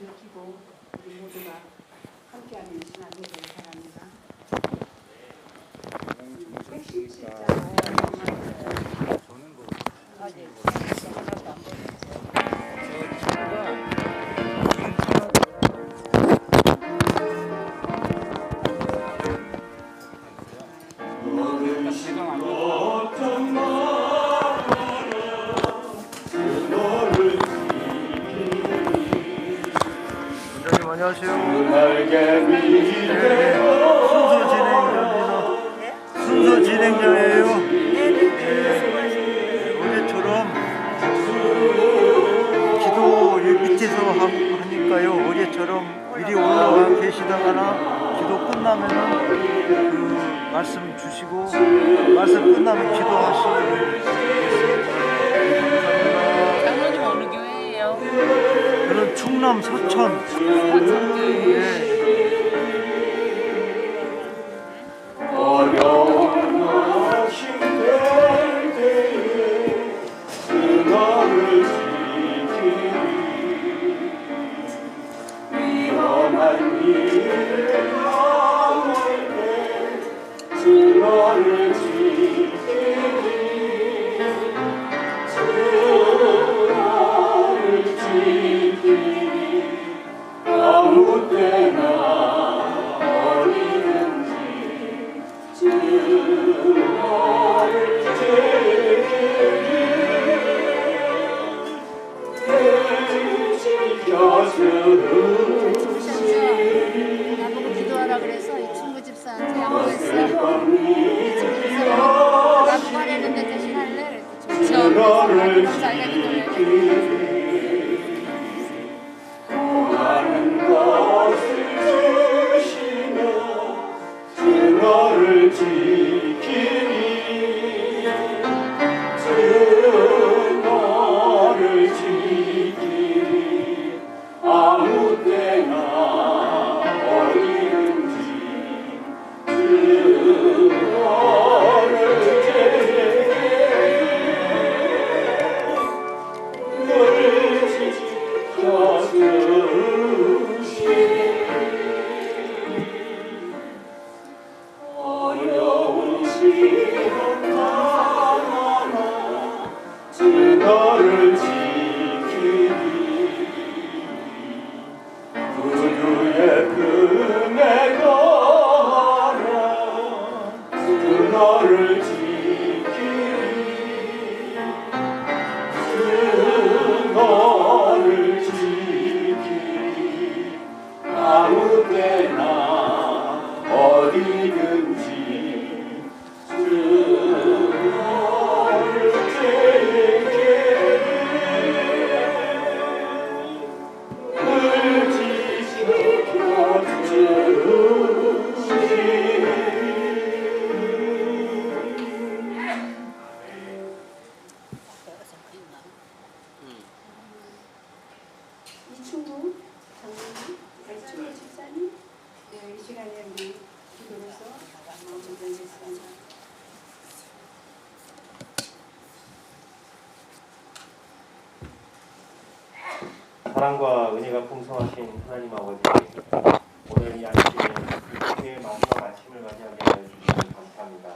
느끼고 우리 모두가 함께하는 이 시간 되길 바랍니다. 117장 안녕하세요. 순서 진행자예요. 어제처럼 기도 밑에서 하니까요. 어제처럼 미리 올라가 계시다가나 기도 끝나면은 그 말씀 주시고 말씀 끝나면 기도하시겠습니다. 장로님 어느 교회예요? 저는 충남 서천. 네. 나보고 기도하라 그래서 이 친구 집사한테 양보했어요. 이 친구 집사가 나도 말했는데 대신 할래? 좋죠. 그래서 자기가 기도해. 이충구 장로님, 이충구 집사님, 이 시간에 우리 기도로서 준비하겠습니다. 사랑과 은혜가 풍성하신 하나님 아버지, 오늘 이 아침에 주님의 마지막 아침을 맞이하게 하여 주시니 감사합니다.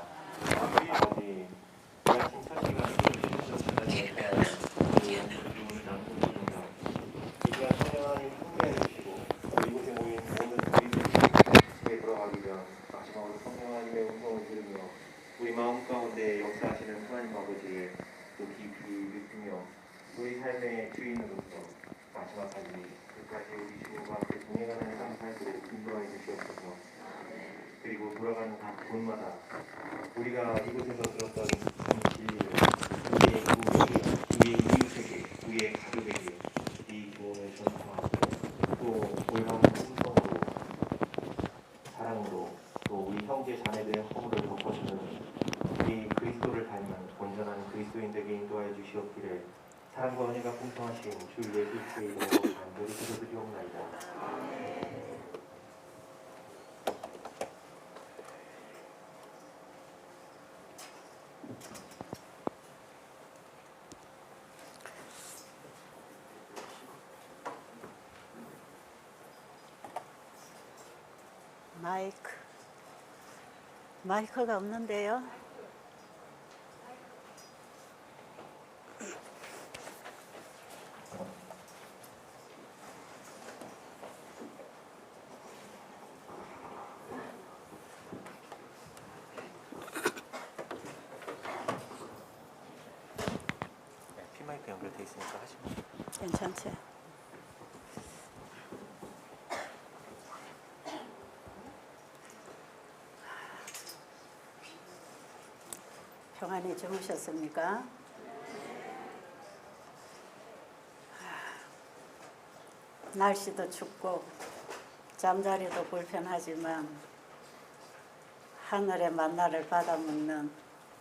아버지, 이 아침 첫 시간 주님께서 찾아주셔서 우리 영혼을 나누십니다. 이 시간 성령 하나님 함께해 주시고 이곳에 모인 모든 우리들이 집에 돌아가기 전 마지막으로 성령 하나님의 음성을 들으며 우리 마음 가운데 역사하시는 하나님 아버지를 또 깊이 느끼며 우리 삶의 주인으로서 마지막까지 끝까지 우리 주님과 함께 동행하는 삶 살도록 인도하여 주시옵소서. 그리고 돌아가는 각 곳마다 우리가 이곳에서 들었던 진리를 우리의 부모에게, 우리의 이웃에게, 우리의 가족에게 이 교훈을 전수하고 또 올바른 충성으로 사랑으로 또 우리 형제 자매들의 허물을 덮어주는 우리 그리스도를 닮은 온전한 그리스도인들에게 인도하여 주시옵기를 사랑과 은혜가 풍성하신 주 예수 그리스도의 이름으로 간절히 기도드리옵나이다. 마이크가 없는데요. 네, 피마이크 연결돼 있으니까 하시면. 괜찮지? 평안히 주무셨습니까? 날씨도 춥고 잠자리도 불편하지만 하늘의 만나를 받아먹는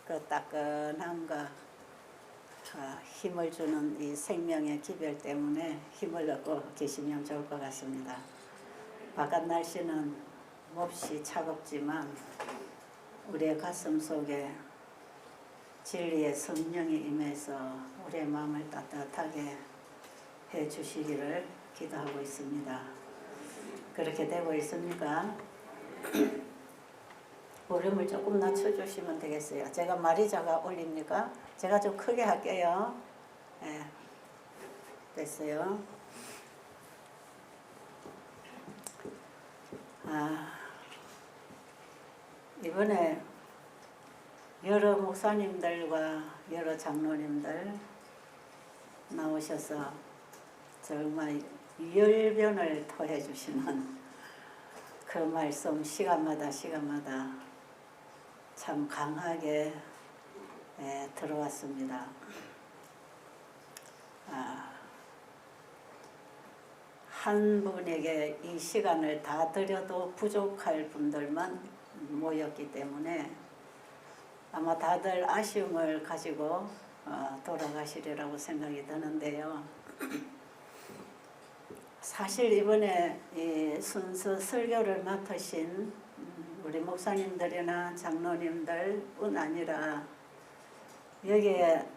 그 따끈함과 힘을 주는 이 생명의 기별 때문에 힘을 얻고 계시면 좋을 것 같습니다. 바깥 날씨는 몹시 차갑지만 우리의 가슴 속에 진리의 성령이 임해서 우리의 마음을 따뜻하게 해 주시기를 기도하고 있습니다. 그렇게 되고 있습니까? 볼륨을 조금 낮춰주시면 되겠어요. 제가 말이 작아 올립니까? 제가 좀 크게 할게요. 네. 됐어요. 이번에 여러 목사님들과 여러 장로님들 나오셔서 정말 열변을 토해 주시는 그 말씀 시간마다 참 강하게 들어왔습니다. 한 분에게 이 시간을 다 드려도 부족할 분들만 모였기 때문에 아마 다들 아쉬움을 가지고 돌아가시리라고 생각이 드는데요. 사실 이번에 이 순서 설교를 맡으신 우리 목사님들이나 장로님들뿐 아니라 여기에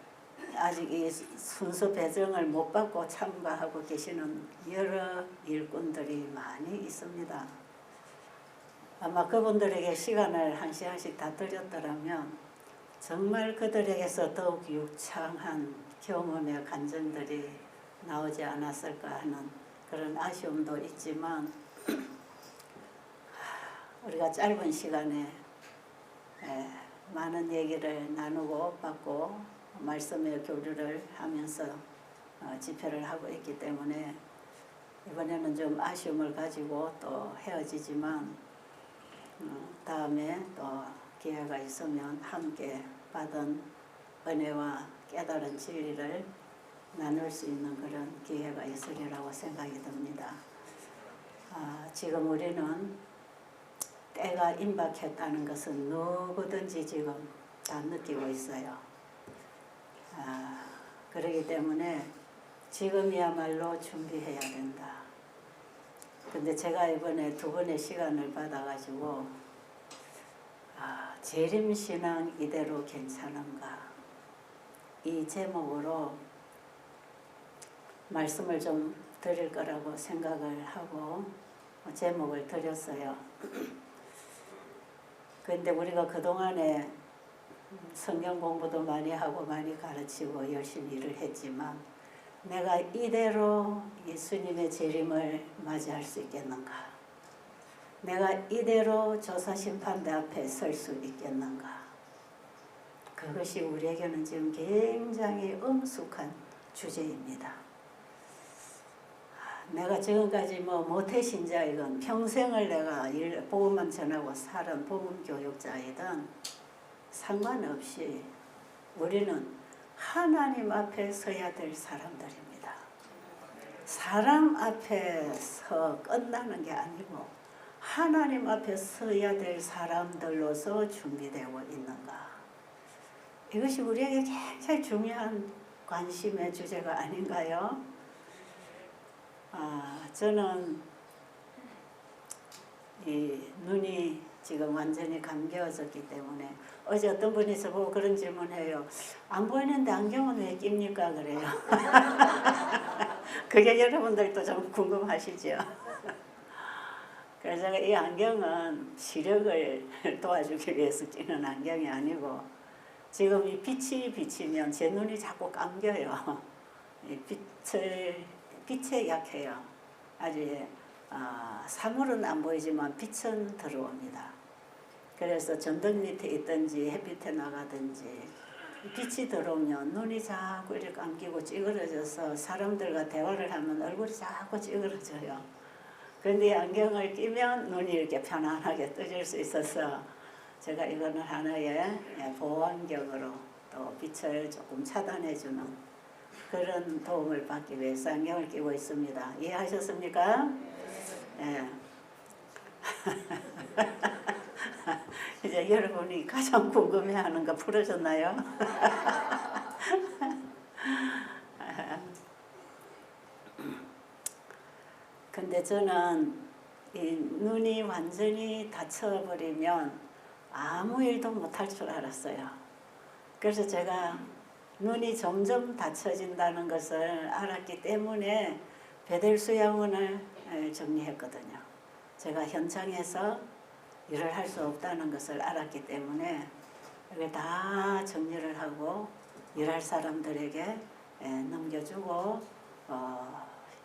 아직 이 순서 배정을 못 받고 참가하고 계시는 여러 일꾼들이 많이 있습니다. 아마 그분들에게 시간을 한 시간씩 다 드렸더라면 정말 그들에게서 더욱 유창한 경험의 간증들이 나오지 않았을까 하는 그런 아쉬움도 있지만 우리가 짧은 시간에 많은 얘기를 나누고 받고 말씀의 교류를 하면서 집회를 하고 있기 때문에 이번에는 좀 아쉬움을 가지고 또 헤어지지만 다음에 또 기회가 있으면 함께 받은 은혜와 깨달은 진리를 나눌 수 있는 그런 기회가 있으리라고 생각이 듭니다. 지금 우리는 때가 임박했다는 것은 누구든지 지금 다 느끼고 있어요. 그렇기 때문에 지금이야말로 준비해야 된다. 근데 제가 이번에 2번의 시간을 받아가지고 재림신앙 이대로 괜찮은가 이 제목으로 말씀을 좀 드릴 거라고 생각을 하고 제목을 드렸어요. 그런데 우리가 그동안에 성경 공부도 많이 하고 많이 가르치고 열심히 일을 했지만 내가 이대로 예수님의 재림을 맞이할 수 있겠는가? 내가 이대로 조사심판대 앞에 설 수 있겠는가? 그것이 우리에게는 지금 굉장히 엄숙한 주제입니다. 내가 지금까지 모태신자이든 평생을 내가 복음만 전하고 살은 복음교육자이든 상관없이 우리는 하나님 앞에 서야 될 사람들입니다. 사람 앞에서 끝나는 게 아니고 하나님 앞에 서야 될 사람들로서 준비되고 있는가. 이것이 우리에게 굉장히 중요한 관심의 주제가 아닌가요? 저는 이 눈이 지금 완전히 감겨졌기 때문에 어제 어떤 분이 저보고 그런 질문해요. 안 보이는데 안경은 왜 낍니까? 그래요. 그게 여러분들도 좀 궁금하시죠? 그래서 제가 이 안경은 시력을 도와주기 위해서 끼는 안경이 아니고 지금 이 빛이 비치면 제 눈이 자꾸 감겨요. 이 빛에 약해요. 아주 사물은 안 보이지만 빛은 들어옵니다. 그래서 전등 밑에 있든지 햇빛에 나가든지 빛이 들어오면 눈이 자꾸 이렇게 감기고 찌그러져서 사람들과 대화를 하면 얼굴이 자꾸 찌그러져요. 그런데 이 안경을 끼면 눈이 이렇게 편안하게 떠질 수 있어서 제가 이거는 하나의 보호안경으로 또 빛을 조금 차단해주는 그런 도움을 받기 위해서 안경을 끼고 있습니다. 이해하셨습니까? 네. 이제 여러분이 가장 궁금해하는 거 풀어졌나요? 근데 저는 이 눈이 완전히 다쳐버리면 아무 일도 못할 줄 알았어요. 그래서 제가 눈이 점점 다쳐진다는 것을 알았기 때문에 베델수양원을 정리했거든요. 제가 현장에서 일을 할 수 없다는 것을 알았기 때문에 이게 다 정리를 하고 일할 사람들에게 넘겨주고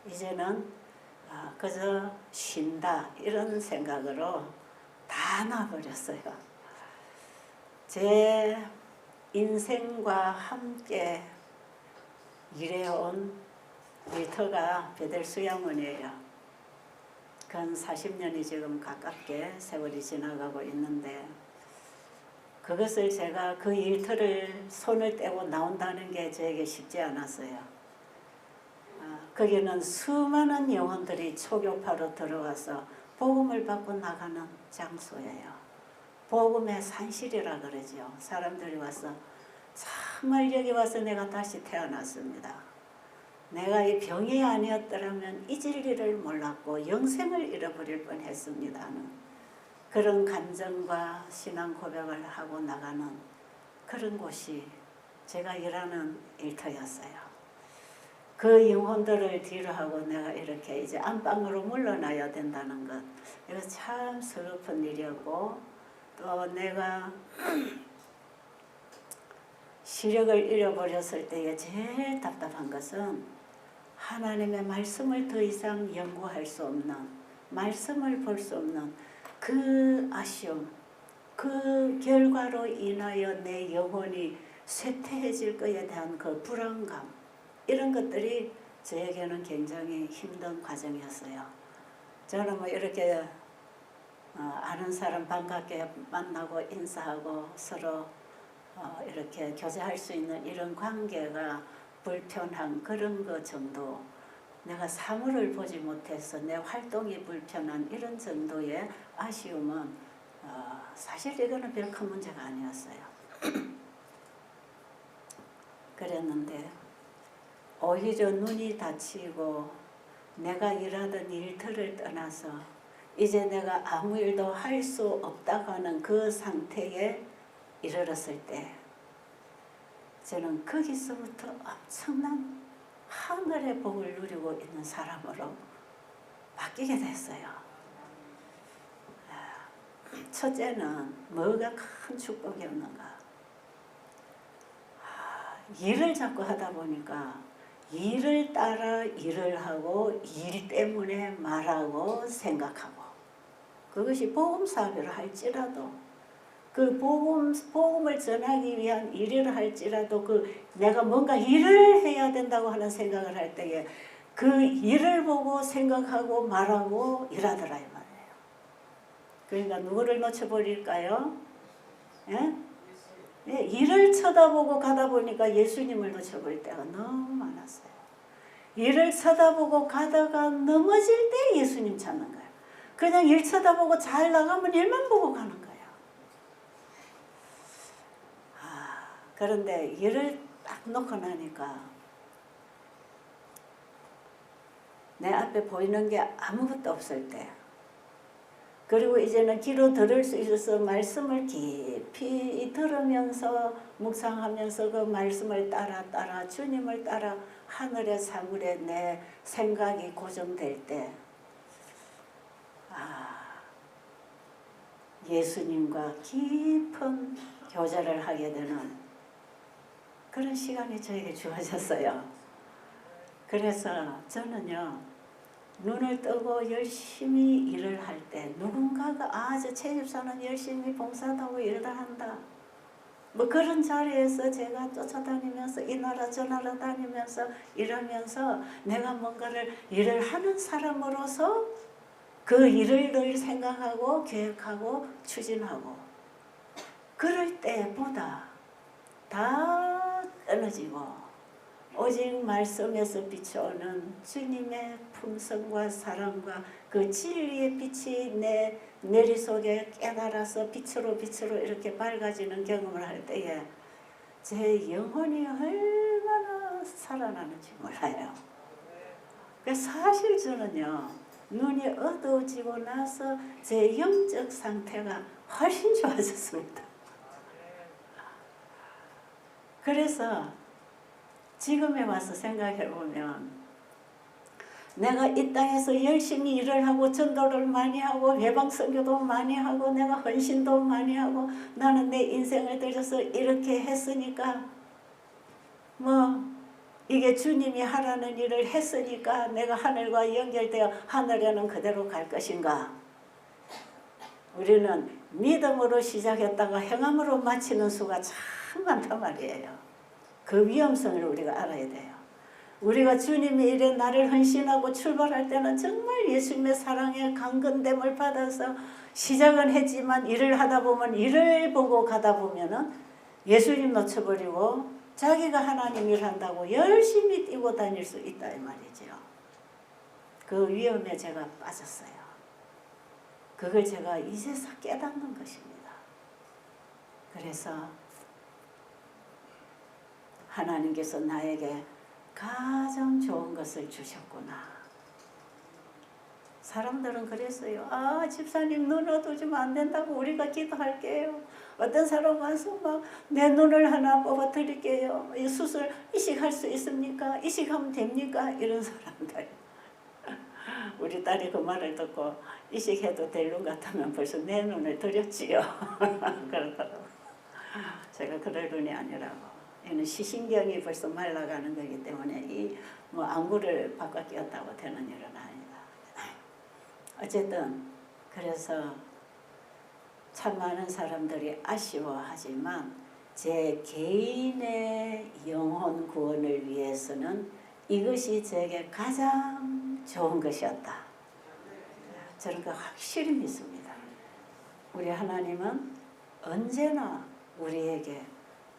이제는 그저 쉰다 이런 생각으로 다 놔버렸어요. 제 인생과 함께 일해온 일터가 베델수양원이에요. 근 40년이 지금 가깝게 세월이 지나가고 있는데 그것을 제가 그 일터를 손을 떼고 나온다는 게 저에게 쉽지 않았어요. 거기는 수많은 영혼들이 초교파로 들어와서 복음을 받고 나가는 장소예요. 복음의 산실이라 그러죠. 사람들이 와서 정말 여기 와서 내가 다시 태어났습니다. 내가 이 병이 아니었더라면 이 진리를 몰랐고 영생을 잃어버릴 뻔했습니다. 그런 감정과 신앙 고백을 하고 나가는 그런 곳이 제가 일하는 일터였어요. 그 영혼들을 뒤로 하고 내가 이렇게 이제 안방으로 물러나야 된다는 것, 이거 참 슬픈 일이었고, 또 내가 시력을 잃어버렸을 때에 제일 답답한 것은 하나님의 말씀을 더 이상 연구할 수 없는, 말씀을 볼 수 없는 그 아쉬움, 그 결과로 인하여 내 영혼이 쇠퇴해질 것에 대한 그 불안감, 이런 것들이 저에게는 굉장히 힘든 과정이었어요. 저는 뭐 이렇게 아는 사람 반갑게 만나고 인사하고 서로 이렇게 교제할 수 있는 이런 관계가 불편한 그런 것 정도, 내가 사물을 보지 못해서 내 활동이 불편한 이런 정도의 아쉬움은 사실 이거는 별 큰 문제가 아니었어요. 그랬는데 오히려 눈이 다치고 내가 일하던 일터를 떠나서 이제 내가 아무 일도 할 수 없다고 하는 그 상태에 이르렀을 때 저는 거기서부터 엄청난 하늘의 복을 누리고 있는 사람으로 바뀌게 됐어요. 첫째는 뭐가 큰 축복이었는가? 일을 자꾸 하다 보니까 일을 따라 일을 하고 일 때문에 말하고 생각하고, 그것이 복음 사업을 할지라도 그 복음을 전하기 위한 일을 할지라도 내가 뭔가 일을 해야 된다고 하는 생각을 할 때에 그 일을 보고 생각하고 말하고 일하더라 이 말이에요. 그러니까 누구를 놓쳐버릴까요? 예? 예, 일을 쳐다보고 가다 보니까 예수님을 놓쳐버릴 때가 너무 많았어요. 일을 쳐다보고 가다가 넘어질 때 예수님 찾는 거예요. 그냥 일 쳐다보고 잘 나가면 일만 보고 가는 거예요. 그런데 일을 딱 놓고 나니까 내 앞에 보이는 게 아무것도 없을 때, 그리고 이제는 귀로 들을 수 있어서 말씀을 깊이 들으면서 묵상하면서 그 말씀을 따라 주님을 따라 하늘의 사물에 내 생각이 고정될 때 예수님과 깊은 교제를 하게 되는 그런 시간이 저에게 주어졌어요. 그래서 저는요, 눈을 뜨고 열심히 일을 할 때 누군가가 저 최 집사는 열심히 봉사도 하고 일을 한다. 뭐 그런 자리에서 제가 쫓아다니면서 이 나라 저 나라 다니면서 일하면서 내가 뭔가를 일을 하는 사람으로서 그 일을 늘 생각하고 계획하고 추진하고 그럴 때보다 다 끊어지고 오직 말씀에서 비춰오는 주님의 품성과 사랑과 그 진리의 빛이 내 내리 속에 깨달아서 빛으로 이렇게 밝아지는 경험을 할 때에 제 영혼이 얼마나 살아나는지 몰라요. 사실 저는요, 눈이 어두워지고 나서 제 영적 상태가 훨씬 좋아졌습니다. 그래서 지금에 와서 생각해보면 내가 이 땅에서 열심히 일을 하고 전도를 많이 하고 외방선교도 많이 하고 내가 헌신도 많이 하고 나는 내 인생을 들여서 이렇게 했으니까 뭐 이게 주님이 하라는 일을 했으니까 내가 하늘과 연결되어 하늘에는 그대로 갈 것인가? 우리는 믿음으로 시작했다가 행함으로 마치는 수가 참 많단 말이에요. 그 위험성을 우리가 알아야 돼요. 우리가 주님의 일에 나를 헌신하고 출발할 때는 정말 예수님의 사랑에 강건됨을 받아서 시작은 했지만 일을 하다 보면 일을 보고 가다 보면은 예수님 놓쳐버리고 자기가 하나님 일 한다고 열심히 뛰고 다닐 수 있다 이 말이죠. 그 위험에 제가 빠졌어요. 그걸 제가 이제서 깨닫는 것입니다. 그래서 하나님께서 나에게 가장 좋은 것을 주셨구나. 사람들은 그랬어요. 집사님 눈 어두우면 안 된다고 우리가 기도할게요. 어떤 사람 와서 막 내 눈을 하나 뽑아 드릴게요. 이 수술 이식할 수 있습니까? 이식하면 됩니까? 이런 사람들. 우리 딸이 그 말을 듣고 이식해도 될 눈 같으면 벌써 내 눈을 드렸지요. 그러더라고요. 제가 그럴 눈이 아니라고. 얘는 시신경이 벌써 말라가는 거기 때문에 이 뭐 안구를 바꿔 끼웠다고 되는 일은 아니다. 어쨌든 그래서 참 많은 사람들이 아쉬워하지만 제 개인의 영혼 구원을 위해서는 이것이 제게 가장 좋은 것이었다. 저는 그 확실히 믿습니다. 우리 하나님은 언제나 우리에게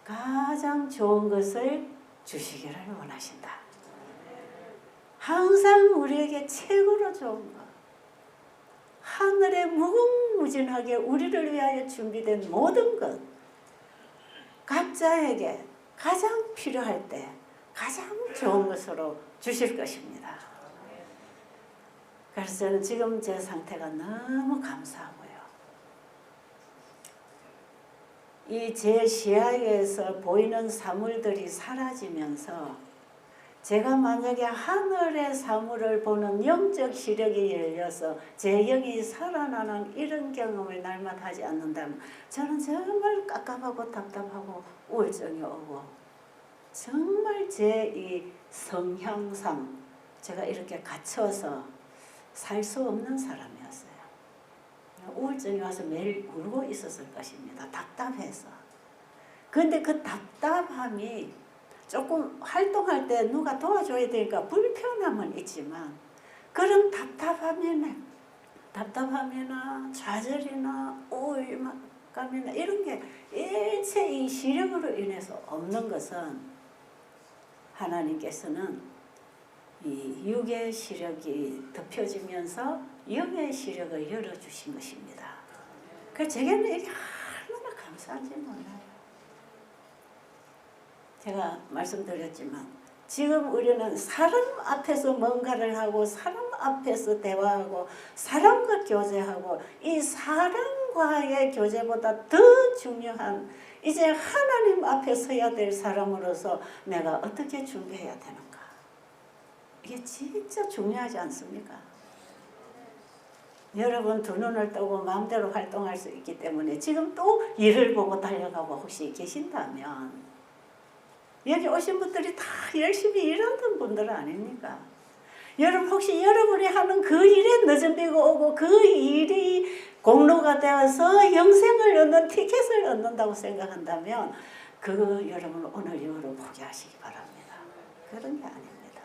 가장 좋은 것을 주시기를 원하신다. 항상 우리에게 최고로 좋은 것, 하늘에 무궁무진하게 우리를 위하여 준비된 모든 것, 각자에게 가장 필요할 때 가장 좋은 것으로 주실 것입니다. 그래서 저는 지금 제 상태가 너무 감사하고요. 이 제 시야에서 보이는 사물들이 사라지면서 제가 만약에 하늘의 사물을 보는 영적 시력이 열려서 제 영이 살아나는 이런 경험을 날마다 하지 않는다면 저는 정말 깝깝하고 답답하고 우울증이 오고 정말 제 이 성향상 제가 이렇게 갇혀서 살 수 없는 사람이었어요. 우울증이 와서 매일 울고 있었을 것입니다. 답답해서. 그런데 그 답답함이 조금 활동할 때 누가 도와줘야 되니까 불편함은 있지만 그런 답답함이나 좌절이나 우울감이나 이런 게 일체 이 시력으로 인해서 없는 것은 하나님께서는 이 육의 시력이 덮여지면서 영의 시력을 열어주신 것입니다. 그래서 제게는 이게 얼마나 감사한지 몰라요. 제가 말씀드렸지만 지금 우리는 사람 앞에서 뭔가를 하고 사람 앞에서 대화하고 사람과 교제하고 이 사람과의 교제보다 더 중요한 이제 하나님 앞에 서야 될 사람으로서 내가 어떻게 준비해야 되는가. 이게 진짜 중요하지 않습니까? 여러분 두 눈을 뜨고 마음대로 활동할 수 있기 때문에 지금 또 일을 보고 달려가고 혹시 계신다면 여기 오신 분들이 다 열심히 일하던 분들 아닙니까? 여러분 혹시 여러분이 하는 그 일에 늦은 비가 오고 그 일이 공로가 되어서 영생을 얻는 티켓을 얻는다고 생각한다면 그거 여러분 오늘 이후로 포기하시기 바랍니다. 그런 게 아닙니다.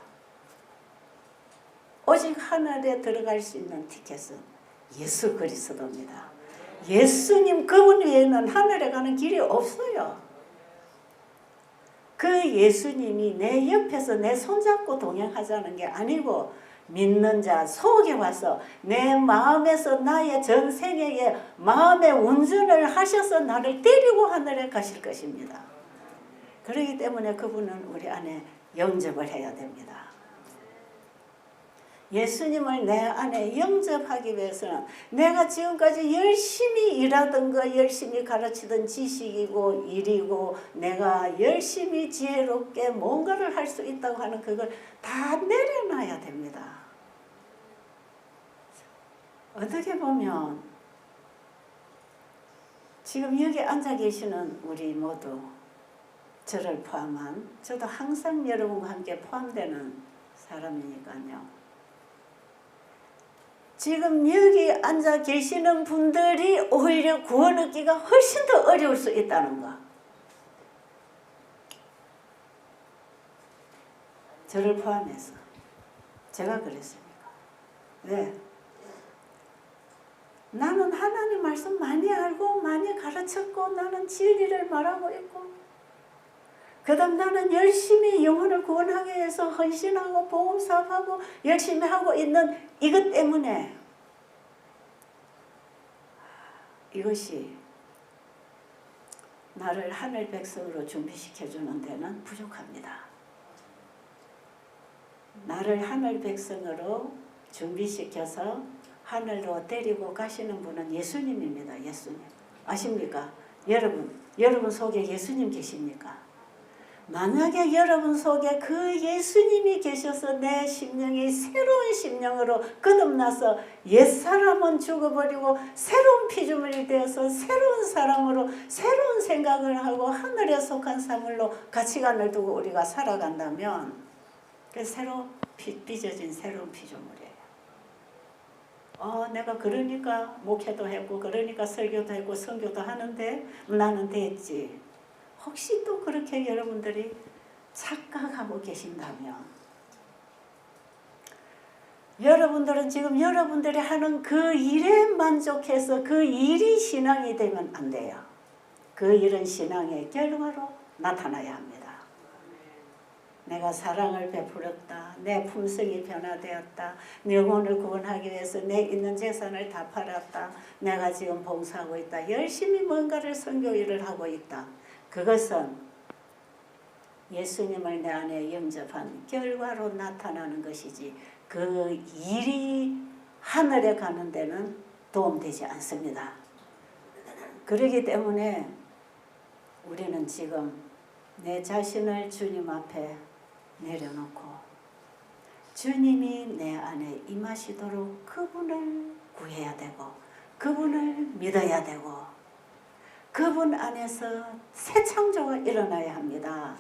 오직 하늘에 들어갈 수 있는 티켓은 예수 그리스도입니다. 예수님 그분 외에는 하늘에 가는 길이 없어요. 그 예수님이 내 옆에서 내 손잡고 동행하자는 게 아니고 믿는 자 속에 와서 내 마음에서 나의 전생에 마음의 운전을 하셔서 나를 데리고 하늘에 가실 것입니다. 그렇기 때문에 그분은 우리 안에 영접을 해야 됩니다. 예수님을 내 안에 영접하기 위해서는 내가 지금까지 열심히 일하던 거 열심히 가르치던 지식이고 일이고 내가 열심히 지혜롭게 뭔가를 할 수 있다고 하는 그걸 다 내려놔야 됩니다. 어떻게 보면 지금 여기 앉아 계시는 우리 모두 저를 포함한 저도 항상 여러분과 함께 포함되는 사람이니까요. 지금 여기 앉아 계시는 분들이 오히려 구원 얻기가 훨씬 더 어려울 수 있다는 거. 저를 포함해서. 제가 그랬습니까? 왜? 나는 하나님 말씀 많이 알고 많이 가르쳤고 나는 진리를 말하고 있고 그 다음 나는 열심히 영혼을 구원하기 위해서 헌신하고 보험사업하고 열심히 하고 있는 이것 때문에 이것이 나를 하늘 백성으로 준비시켜주는 데는 부족합니다. 나를 하늘 백성으로 준비시켜서 하늘로 데리고 가시는 분은 예수님입니다. 예수님. 아십니까? 여러분 속에 예수님 계십니까? 만약에 여러분 속에 그 예수님이 계셔서 내 심령이 새로운 심령으로 거듭나서 옛사람은 죽어버리고 새로운 피조물이 되어서 새로운 사람으로 새로운 생각을 하고 하늘에 속한 사물로 가치관을 두고 우리가 살아간다면 그 새로 빚어진 새로운 피조물이에요. 내가 그러니까 목회도 했고 그러니까 설교도 했고 선교도 하는데 나는 됐지. 혹시 또 그렇게 여러분들이 착각하고 계신다면 여러분들은 지금 여러분들이 하는 그 일에 만족해서 그 일이 신앙이 되면 안 돼요. 그 일은 신앙의 결과로 나타나야 합니다. 내가 사랑을 베풀었다. 내 품성이 변화되었다. 내 영혼을 구원하기 위해서 내 있는 재산을 다 팔았다. 내가 지금 봉사하고 있다. 열심히 뭔가를 선교 일을 하고 있다. 그것은 예수님을 내 안에 영접한 결과로 나타나는 것이지 그 일이 하늘에 가는 데는 도움되지 않습니다. 그렇기 때문에 우리는 지금 내 자신을 주님 앞에 내려놓고 주님이 내 안에 임하시도록 그분을 구해야 되고 그분을 믿어야 되고 그분 안에서 새 창조가 일어나야 합니다.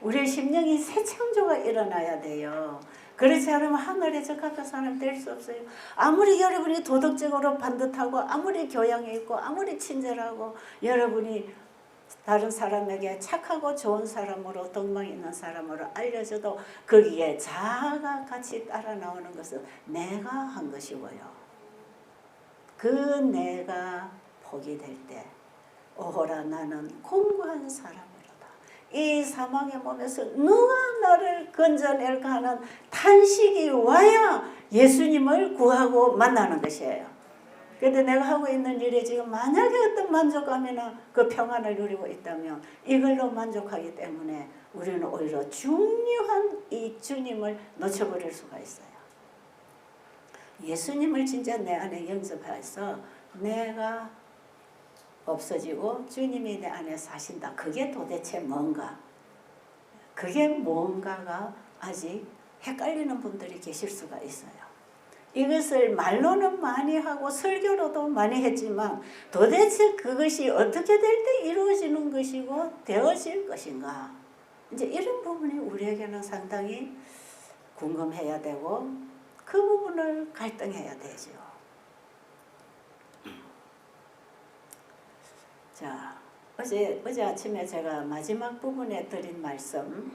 우리의 심령이 새 창조가 일어나야 돼요. 그렇지 않으면 하늘에 적합한 사람 될 수 없어요. 아무리 여러분이 도덕적으로 반듯하고 아무리 교양이 있고 아무리 친절하고 여러분이 다른 사람에게 착하고 좋은 사람으로 덕망 있는 사람으로 알려져도 거기에 자아가 같이 따라 나오는 것은 내가 한 것이고요. 그 내가 포기될 때 오호라 나는 공고한 사람이로다. 이 사망의 몸에서 누가 나를 건져낼까 하는 탄식이 와야 예수님을 구하고 만나는 것이에요. 그런데 내가 하고 있는 일에 지금 만약에 어떤 만족감이나 그 평안을 누리고 있다면 이걸로 만족하기 때문에 우리는 오히려 중요한 이 주님을 놓쳐버릴 수가 있어요. 예수님을 진짜 내 안에 영접해서 내가 없어지고 주님이 내 안에 사신다. 그게 도대체 뭔가? 그게 뭔가가 아직 헷갈리는 분들이 계실 수가 있어요. 이것을 말로는 많이 하고 설교로도 많이 했지만 도대체 그것이 어떻게 될 때 이루어지는 것이고 되어질 것인가? 이제 이런 부분이 우리에게는 상당히 궁금해야 되고 그 부분을 갈등해야 되죠. 자, 어제 아침에 제가 마지막 부분에 드린 말씀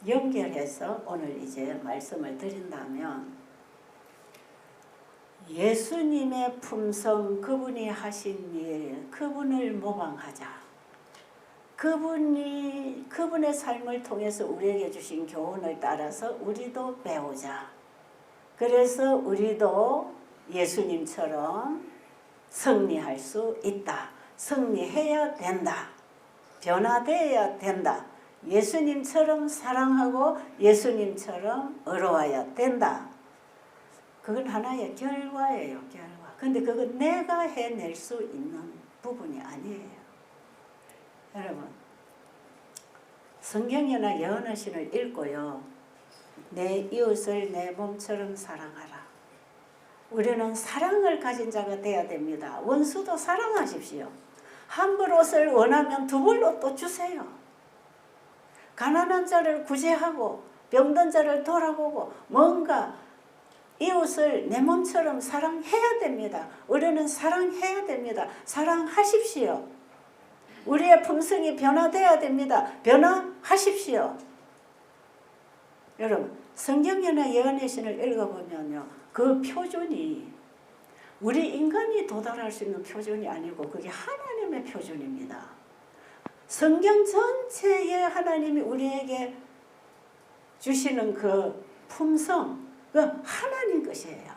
연결해서 오늘 이제 말씀을 드린다면 예수님의 품성, 그분이 하신 일, 그분을 모방하자. 그분의 삶을 통해서 우리에게 주신 교훈을 따라서 우리도 배우자. 그래서 우리도 예수님처럼 승리할 수 있다. 승리해야 된다. 변화되어야 된다. 예수님처럼 사랑하고 예수님처럼 의로워야 된다. 그건 하나의 결과예요. 결과. 근데 그건 내가 해낼 수 있는 부분이 아니에요. 여러분, 성경이나 예언하신을 읽고요. 내 이웃을 내 몸처럼 사랑하라. 우리는 사랑을 가진 자가 되어야 됩니다. 원수도 사랑하십시오. 한 벌 옷을 원하면 두 벌 옷도 주세요. 가난한 자를 구제하고 병든 자를 돌아보고 뭔가 이웃을 내 몸처럼 사랑해야 됩니다. 우리는 사랑해야 됩니다. 사랑하십시오. 우리의 품성이 변화되어야 됩니다. 변화하십시오. 여러분, 성경이나 예언의 신을 읽어보면요. 그 표준이 우리 인간이 도달할 수 있는 표준이 아니고 그게 하나님의 표준입니다. 성경 전체에 하나님이 우리에게 주시는 그 품성, 그 하나님 것이에요.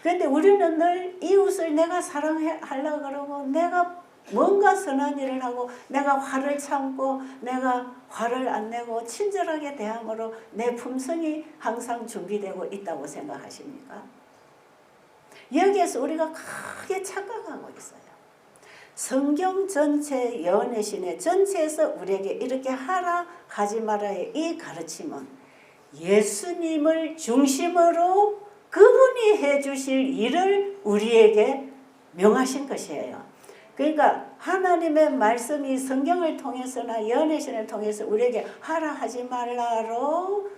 그런데 우리는 늘 이웃을 내가 사랑하려고 그러고 내가 뭔가 선한 일을 하고 내가 화를 참고 내가 화를 안 내고 친절하게 대함으로 내 품성이 항상 준비되고 있다고 생각하십니까? 여기에서 우리가 크게 착각하고 있어요. 성경 전체 예언의 신의 전체에서 우리에게 이렇게 하라 하지 말아의 이 가르침은 예수님을 중심으로 그분이 해주실 일을 우리에게 명하신 것이에요. 그러니까 하나님의 말씀이 성경을 통해서나 예언의 신을 통해서 우리에게 하라 하지 말라로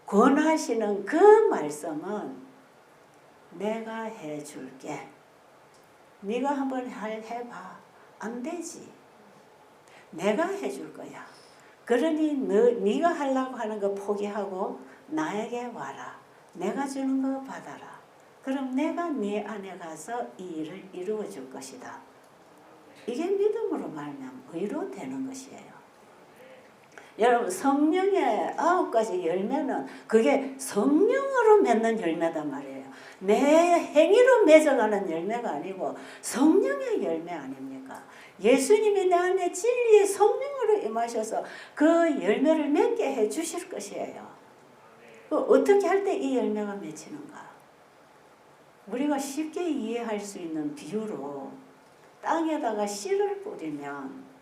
권하시는 그 말씀은 내가 해줄게. 네가 한번 해봐. 안 되지. 내가 해줄 거야. 그러니 네가 하려고 하는 거 포기하고 나에게 와라. 내가 주는 거 받아라. 그럼 내가 네 안에 가서 이 일을 이루어 줄 것이다. 이게 믿음으로 말하면 의로 되는 것이에요. 여러분, 성령의 9가지 열매는 그게 성령으로 맺는 열매단 말이에요. 내 행위로 맺어가는 열매가 아니고 성령의 열매 아닙니까? 예수님이 내 안에 진리의 성령으로 임하셔서 그 열매를 맺게 해 주실 것이에요. 어떻게 할 때 이 열매가 맺히는가? 우리가 쉽게 이해할 수 있는 비유로 땅에다가 씨를 뿌리면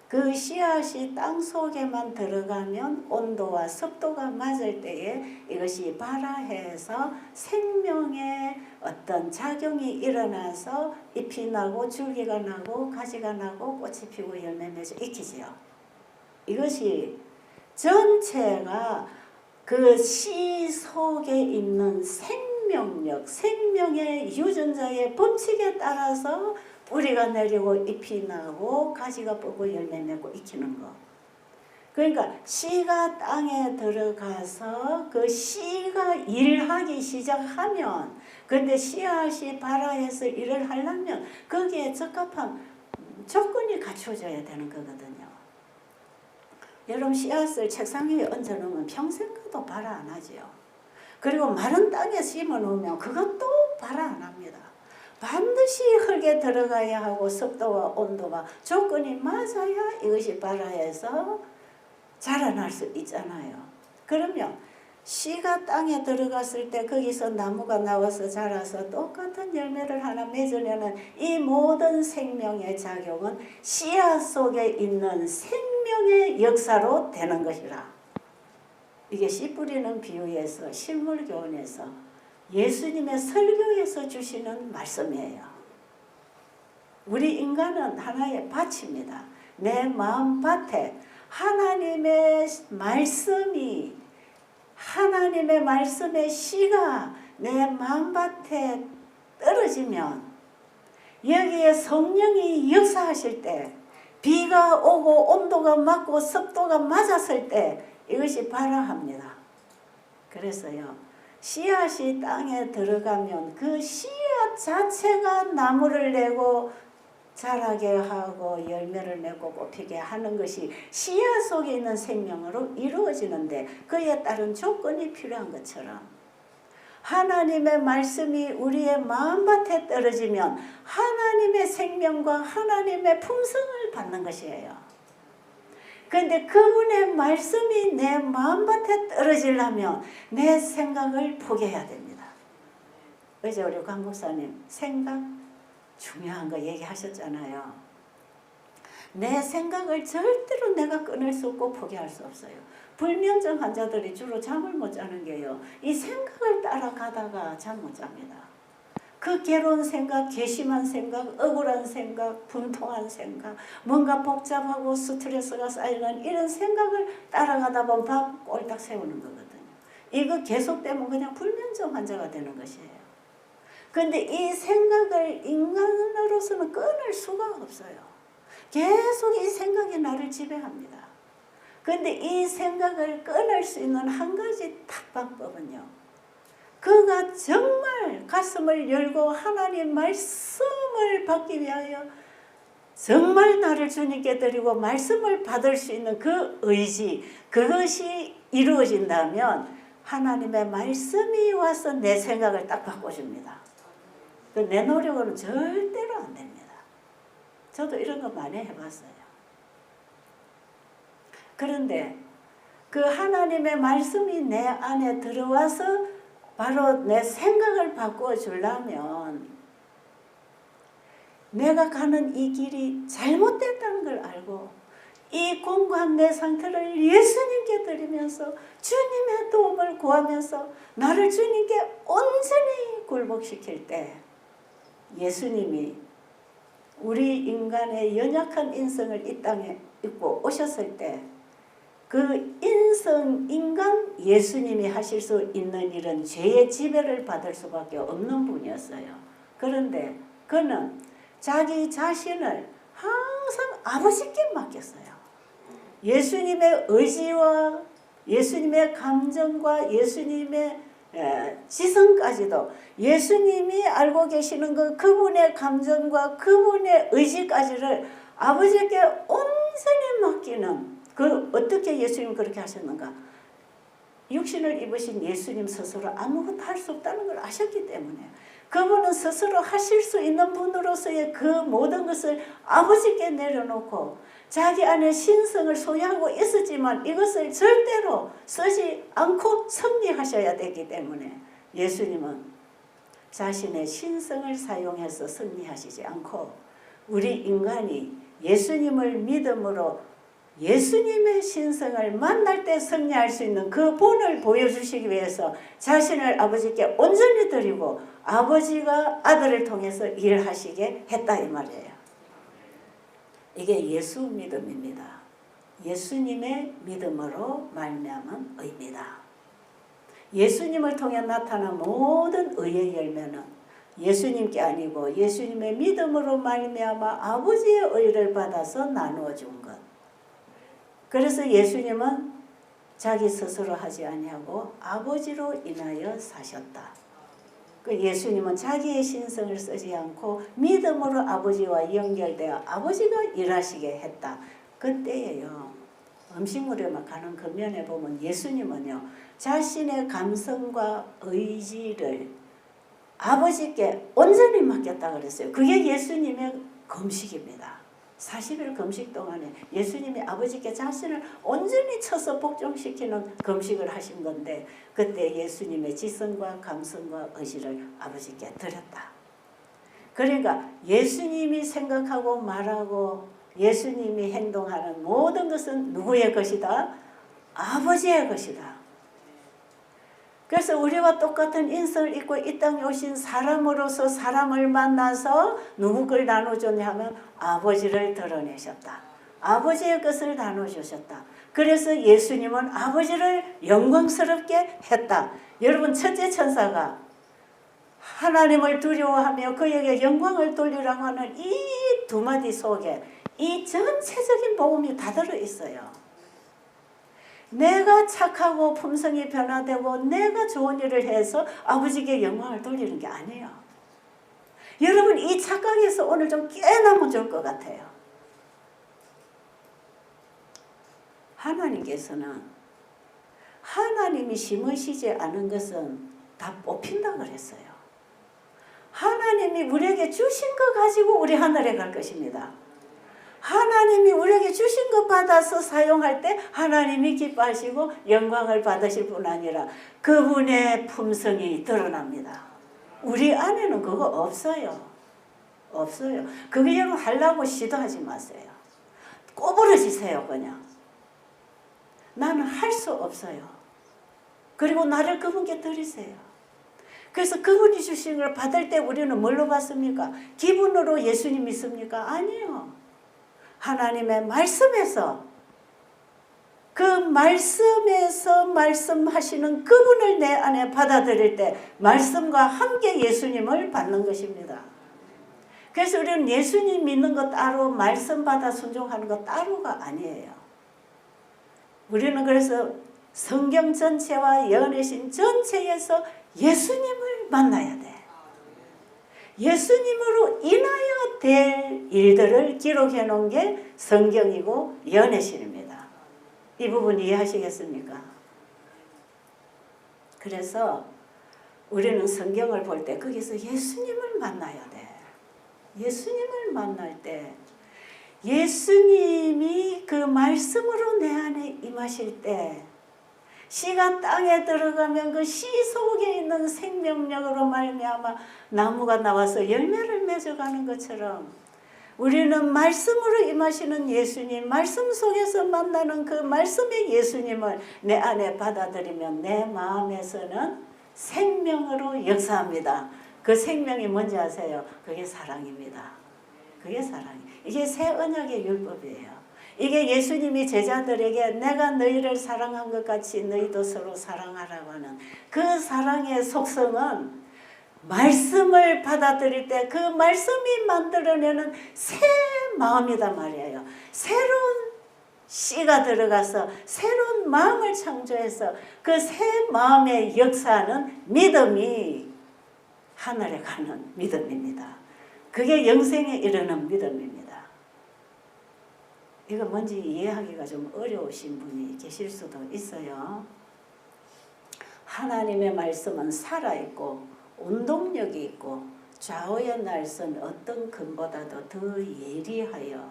그 씨앗이 땅 속에만 들어가면 온도와 습도가 맞을 때에 이것이 발화해서 생명의 어떤 작용이 일어나서 잎이 나고 줄기가 나고 가지가 나고 꽃이 피고 열매 맺어 익히지요. 이것이 전체가 그 씨 속에 있는 생명력, 생명의 유전자의 법칙에 따라서 뿌리가 내리고 잎이 나고 가지가 뻗고 열매 맺고 익히는 거. 그러니까 씨가 땅에 들어가서 그 씨가 일하기 시작하면, 근데 씨앗이 발화해서 일을 하려면 거기에 적합한 조건이 갖춰져야 되는 거거든요. 여러분, 씨앗을 책상 위에 얹어놓으면 평생 가도 발화 안 하지요. 그리고 마른 땅에 심어 놓으면 그것도 발화 안 합니다. 반드시 흙에 들어가야 하고 습도와 온도가 조건이 맞아야 이것이 발화해서 자라날 수 있잖아요. 그러면 씨가 땅에 들어갔을 때 거기서 나무가 나와서 자라서 똑같은 열매를 하나 맺으려는 이 모든 생명의 작용은 씨앗 속에 있는 생명의 역사로 되는 것이라. 이게 씨 뿌리는 비유에서 실물 교훈에서 예수님의 설교에서 주시는 말씀이에요. 우리 인간은 하나의 밭입니다. 내 마음밭에 하나님의 말씀의 씨가 내 마음밭에 떨어지면 여기에 성령이 역사하실 때 비가 오고 온도가 맞고 습도가 맞았을 때 이것이 발화합니다. 그래서요, 씨앗이 땅에 들어가면 그 씨앗 자체가 나무를 내고 자라게 하고 열매를 맺고 꽃피게 하는 것이 씨앗 속에 있는 생명으로 이루어지는데 그에 따른 조건이 필요한 것처럼 하나님의 말씀이 우리의 마음밭에 떨어지면 하나님의 생명과 하나님의 품성을 받는 것이에요. 그런데 그분의 말씀이 내 마음밭에 떨어지려면 내 생각을 포기해야 됩니다. 어제 우리 강 목사님 생각 중요한 거 얘기하셨잖아요. 내 생각을 절대로 내가 끊을 수 없고 포기할 수 없어요. 불면증 환자들이 주로 잠을 못 자는 게요, 이 생각을 따라가다가 잠 못 잡니다. 그 괴로운 생각, 괘씸한 생각, 억울한 생각, 분통한 생각, 뭔가 복잡하고 스트레스가 쌓이는 이런 생각을 따라가다 보면 밥 꼴딱 세우는 거거든요. 이거 계속되면 그냥 불면증 환자가 되는 것이에요. 그런데 이 생각을 인간으로서는 끊을 수가 없어요. 계속 이 생각이 나를 지배합니다. 그런데 이 생각을 끊을 수 있는 한 가지 딱 방법은요, 그가 정말 가슴을 열고 하나님 말씀을 받기 위하여 정말 나를 주님께 드리고 말씀을 받을 수 있는 그 의지, 그것이 이루어진다면 하나님의 말씀이 와서 내 생각을 딱 바꿔줍니다. 내 노력으로는 절대로 안 됩니다. 저도 이런 거 많이 해봤어요. 그런데 그 하나님의 말씀이 내 안에 들어와서 바로 내 생각을 바꾸어 주려면 내가 가는 이 길이 잘못됐다는 걸 알고 이 공고한 내 상태를 예수님께 드리면서 주님의 도움을 구하면서 나를 주님께 온전히 굴복시킬 때 예수님이 우리 인간의 연약한 인성을 이 땅에 입고 오셨을 때 그 인간 예수님이 하실 수 있는 일은 죄의 지배를 받을 수밖에 없는 분이었어요. 그런데 그는 자기 자신을 항상 아버지께 맡겼어요. 예수님의 의지와 예수님의 감정과 예수님의 지성까지도 예수님이 알고 계시는 그분의 감정과 그분의 의지까지를 아버지께 온전히 맡기는, 그 어떻게 예수님 그렇게 하셨는가? 육신을 입으신 예수님 스스로 아무것도 할 수 없다는 걸 아셨기 때문에 그분은 스스로 하실 수 있는 분으로서의 그 모든 것을 아버지께 내려놓고 자기 안에 신성을 소유하고 있었지만 이것을 절대로 쓰지 않고 승리하셔야 되기 때문에 예수님은 자신의 신성을 사용해서 승리하시지 않고 우리 인간이 예수님을 믿음으로 예수님의 신성을 만날 때 승리할 수 있는 그 본을 보여주시기 위해서 자신을 아버지께 온전히 드리고 아버지가 아들을 통해서 일하시게 했다 이 말이에요. 이게 예수 믿음입니다. 예수님의 믿음으로 말미암은 의입니다. 예수님을 통해 나타난 모든 의의 열매는 예수님께 아니고 예수님의 믿음으로 말미암아 아버지의 의를 받아서 나누어 준 것. 그래서 예수님은 자기 스스로 하지 아니하고 아버지로 인하여 사셨다. 그 예수님은 자기의 신성을 쓰지 않고 믿음으로 아버지와 연결되어 아버지가 일하시게 했다. 그때예요. 음식물에만 가는 그 면에 보면 예수님은요, 자신의 감성과 의지를 아버지께 온전히 맡겼다 그랬어요. 그게 예수님의 금식입니다. 40일 금식 동안에 예수님이 아버지께 자신을 온전히 쳐서 복종시키는 금식을 하신 건데 그때 예수님의 지성과 감성과 의지를 아버지께 드렸다. 그러니까 예수님이 생각하고 말하고 예수님이 행동하는 모든 것은 누구의 것이다? 아버지의 것이다. 그래서 우리와 똑같은 인성을 입고 이 땅에 오신 사람으로서 사람을 만나서 누구 걸 나눠줬냐 하면 아버지를 드러내셨다. 아버지의 것을 나눠주셨다. 그래서 예수님은 아버지를 영광스럽게 했다. 여러분 첫째 천사가 하나님을 두려워하며 그에게 영광을 돌리라고 하는 이 두 마디 속에 이 전체적인 복음이 다 들어있어요. 내가 착하고 품성이 변화되고 내가 좋은 일을 해서 아버지께 영광을 돌리는 게 아니에요. 여러분 이 착각에서 오늘 좀 깨어나면 좋을 것 같아요. 하나님께서는 하나님이 심으시지 않은 것은 다 뽑힌다 그랬어요. 하나님이 우리에게 주신 것 가지고 우리 하늘에 갈 것입니다. 하나님이 우리에게 주신 것 받아서 사용할 때 하나님이 기뻐하시고 영광을 받으실 뿐 아니라 그분의 품성이 드러납니다. 우리 안에는 그거 없어요. 없어요. 그거 여러분 하려고 시도하지 마세요. 꼬부러지세요 그냥. 나는 할 수 없어요. 그리고 나를 그분께 드리세요. 그래서 그분이 주신 걸 받을 때 우리는 뭘로 받습니까? 기분으로 예수님 믿습니까? 아니요. 하나님의 말씀에서 그 말씀에서 말씀하시는 그분을 내 안에 받아들일 때 말씀과 함께 예수님을 받는 것입니다. 그래서 우리는 예수님 믿는 것 따로 말씀 받아 순종하는 것 따로가 아니에요. 우리는 그래서 성경 전체와 연애신 전체에서 예수님을 만나야 돼. 예수님으로 인하여 될 일들을 기록해 놓은 게 성경이고 연애신입니다. 이 부분 이해하시겠습니까? 그래서 우리는 성경을 볼 때 거기서 예수님을 만나야 돼. 예수님을 만날 때 예수님이 그 말씀으로 내 안에 임하실 때 씨가 땅에 들어가면 그 씨 속에 있는 생명력으로 말미암아 나무가 나와서 열매를 맺어가는 것처럼 우리는 말씀으로 임하시는 예수님, 말씀 속에서 만나는 그 말씀의 예수님을 내 안에 받아들이면 내 마음에서는 생명으로 역사합니다. 그 생명이 뭔지 아세요? 그게 사랑입니다. 그게 사랑이에요. 이게 새 언약의 율법이에요. 이게 예수님이 제자들에게 내가 너희를 사랑한 것 같이 너희도 서로 사랑하라고 하는 그 사랑의 속성은 말씀을 받아들일 때 그 말씀이 만들어내는 새 마음이단 말이에요. 새로운 씨가 들어가서 새로운 마음을 창조해서 그 새 마음의 역사는 믿음이 하늘에 가는 믿음입니다. 그게 영생에 이르는 믿음입니다. 이거 뭔지 이해하기가 좀 어려우신 분이 계실 수도 있어요. 하나님의 말씀은 살아있고 운동력이 있고 좌우의 날선 어떤 금보다도 더 예리하여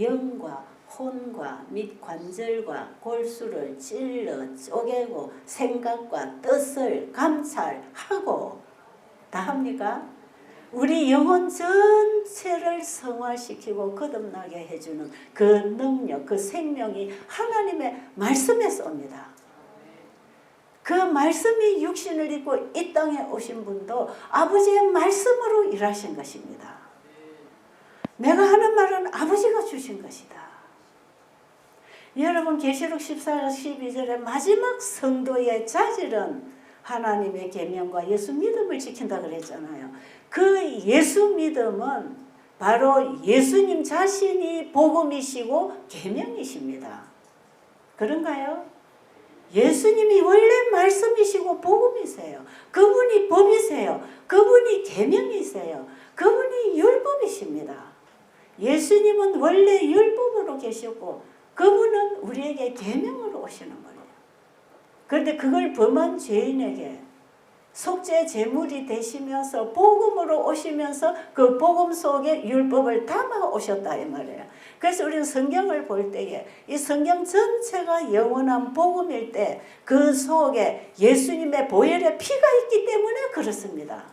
영과 혼과 및 관절과 골수를 찔러 쪼개고 생각과 뜻을 감찰하고 다 합니까? 우리 영혼 전체를 성화시키고 거듭나게 해주는 그 능력, 그 생명이 하나님의 말씀에서 옵니다. 그 말씀이 육신을 입고 이 땅에 오신 분도 아버지의 말씀으로 일하신 것입니다. 내가 하는 말은 아버지가 주신 것이다. 여러분 계시록 14장 12절에 마지막 성도의 자질은 하나님의 계명과 예수 믿음을 지킨다 그랬잖아요. 그 예수 믿음은 바로 예수님 자신이 복음이시고 계명이십니다. 그런가요? 예수님이 원래 말씀이시고 복음이세요. 그분이 법이세요. 그분이 계명이세요. 그분이 율법이십니다. 예수님은 원래 율법으로 계셨고 그분은 우리에게 계명으로 오시는 거예요. 그런데 그걸 범한 죄인에게 속죄 제물이 되시면서 복음으로 오시면서 그 복음 속에 율법을 담아 오셨다 이 말이에요. 그래서 우리는 성경을 볼 때에 이 성경 전체가 영원한 복음일 때 그 속에 예수님의 보혈의 피가 있기 때문에 그렇습니다.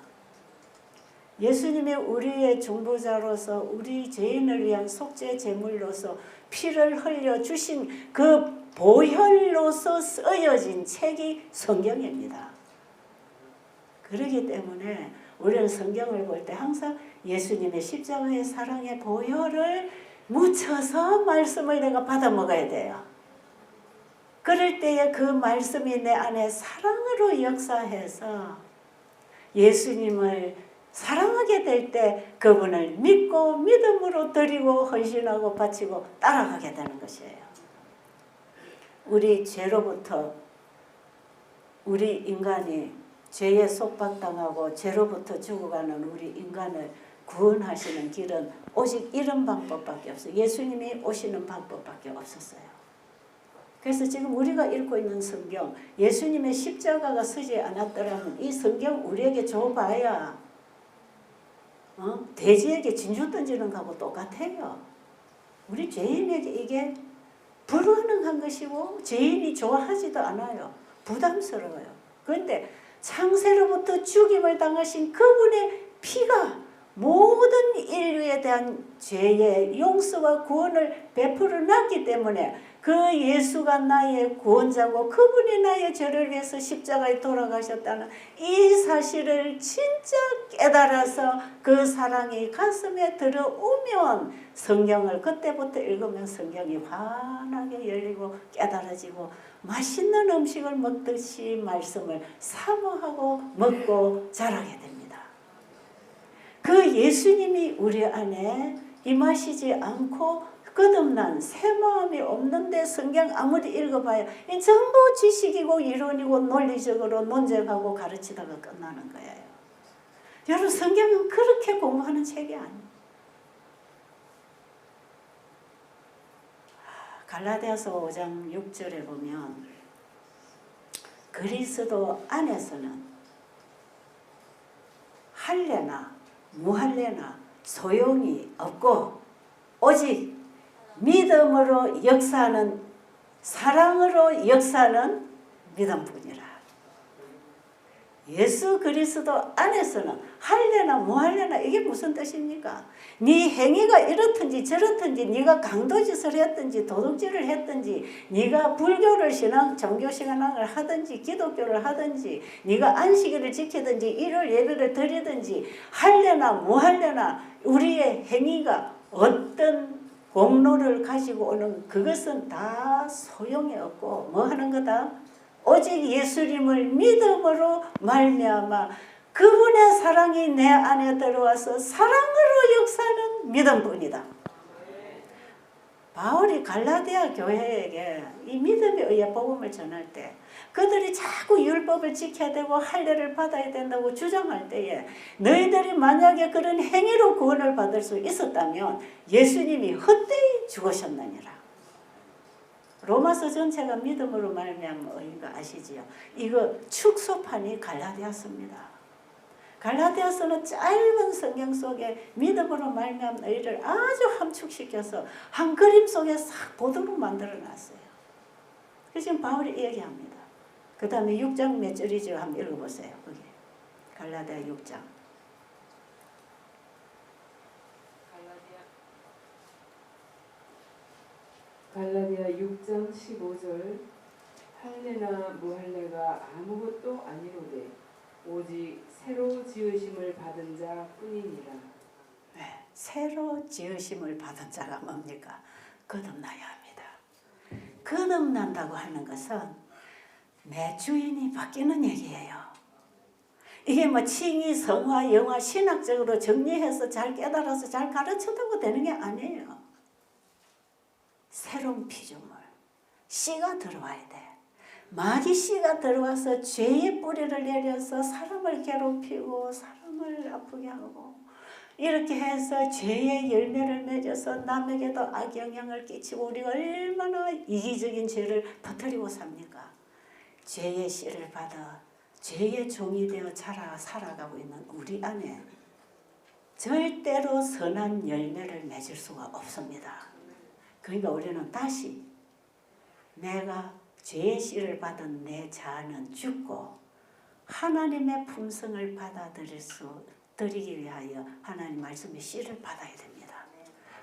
예수님이 우리의 중보자로서 우리 죄인을 위한 속죄 제물로서 피를 흘려 주신 그 보혈로서 쓰여진 책이 성경입니다. 그렇기 때문에 우리는 성경을 볼 때 항상 예수님의 십자가의 사랑의 보혈을 묻혀서 말씀을 내가 받아 먹어야 돼요. 그럴 때에 그 말씀이 내 안에 사랑으로 역사해서 예수님을 사랑하게 될 때 그분을 믿고 믿음으로 드리고 헌신하고 바치고 따라가게 되는 것이에요. 우리 죄로부터 우리 인간이 죄에 속박당하고 죄로부터 죽어가는 우리 인간을 구원하시는 길은 오직 이런 방법밖에 없어요. 예수님이 오시는 방법밖에 없었어요. 그래서 지금 우리가 읽고 있는 성경, 예수님의 십자가가 서지 않았더라면 이 성경 우리에게 줘봐야 돼지에게 진주 던지는 거하고 똑같아요. 우리 죄인에게 이게 불가능한 것이고 죄인이 좋아하지도 않아요. 부담스러워요. 그런데 창세로부터 죽임을 당하신 그분의 피가 모든 인류에 대한 죄의 용서와 구원을 베풀어 놨기 때문에 그 예수가 나의 구원자고 그분이 나의 죄를 위해서 십자가에 돌아가셨다는 이 사실을 진짜 깨달아서 그 사랑이 가슴에 들어오면 성경을 그때부터 읽으면 성경이 환하게 열리고 깨달아지고 맛있는 음식을 먹듯이 말씀을 사모하고 먹고 자라게 됩니다. 그 예수님이 우리 안에 임하시지 않고 거듭난 새 마음이 없는데 성경 아무리 읽어봐야 전부 지식이고 이론이고 논리적으로 논쟁하고 가르치다가 끝나는 거예요. 여러분 성경은 그렇게 공부하는 책이 아니에요. 갈라디아서 5장 6절에 보면 그리스도 안에서는 할례나 무할례나 소용이 없고 오직 믿음으로 역사하는 사랑으로 역사하는 믿음뿐이라. 예수 그리스도 안에서는 할례나 무할례나 이게 무슨 뜻입니까? 네 행위가 이렇든지 저렇든지 네가 강도짓을 했든지 도둑질을 했든지 네가 불교를 종교신앙을 하든지 기독교를 하든지 네가 안식일을 지키든지 일요일 예배를 드리든지 할례나 무할례나 우리의 행위가 어떤 공로를 가지고 오는 그것은 다 소용이 없고 뭐 하는 거다? 오직 예수님을 믿음으로 말미암아 그분의 사랑이 내 안에 들어와서 사랑으로 역사하는 믿음뿐이다. 바울이 갈라디아 교회에게 이 믿음에 의해 복음을 전할 때 그들이 자꾸 율법을 지켜야 되고 할례를 받아야 된다고 주장할 때에 너희들이 만약에 그런 행위로 구원을 받을 수 있었다면 예수님이 헛되이 죽으셨느니라. 로마서 전체가 믿음으로 말미암은 의인 거 아시지요? 이거 축소판이 갈라디아서입니다. 갈라디아서는 짧은 성경 속에 믿음으로 말미암은 의를 아주 함축시켜서 한 그림 속에 싹 보도록 만들어놨어요. 그래서 지금 바울이 얘기합니다. 그 다음에 6장 몇 절이죠? 한번 읽어보세요. 거기 갈라디아 6장. 갈라디아 6장 15절 할례나 무할례가 아무것도 아니로되 오직 새로 지으심을 받은 자 뿐이니라. 네, 새로 지으심을 받은 자가 뭡니까? 거듭나야 합니다. 거듭난다고 하는 것은 내 주인이 바뀌는 얘기예요. 이게 뭐 칭의, 성화, 영화, 신학적으로 정리해서 잘 깨달아서 잘 가르쳐다고 되는 게 아니에요. 새로운 피조물, 씨가 들어와야 돼. 마귀 씨가 들어와서 죄의 뿌리를 내려서 사람을 괴롭히고 사람을 아프게 하고 이렇게 해서 죄의 열매를 맺어서 남에게도 악영향을 끼치고 우리가 얼마나 이기적인 죄를 퍼뜨리고 삽니까? 죄의 씨를 받아 죄의 종이 되어 살아가고 있는 우리 안에 절대로 선한 열매를 맺을 수가 없습니다. 그러니까 우리는 다시 내가 죄의 씨를 받은 내 자아는 죽고 하나님의 품성을 받아들이기 위하여 하나님 말씀의 씨를 받아야 됩니다.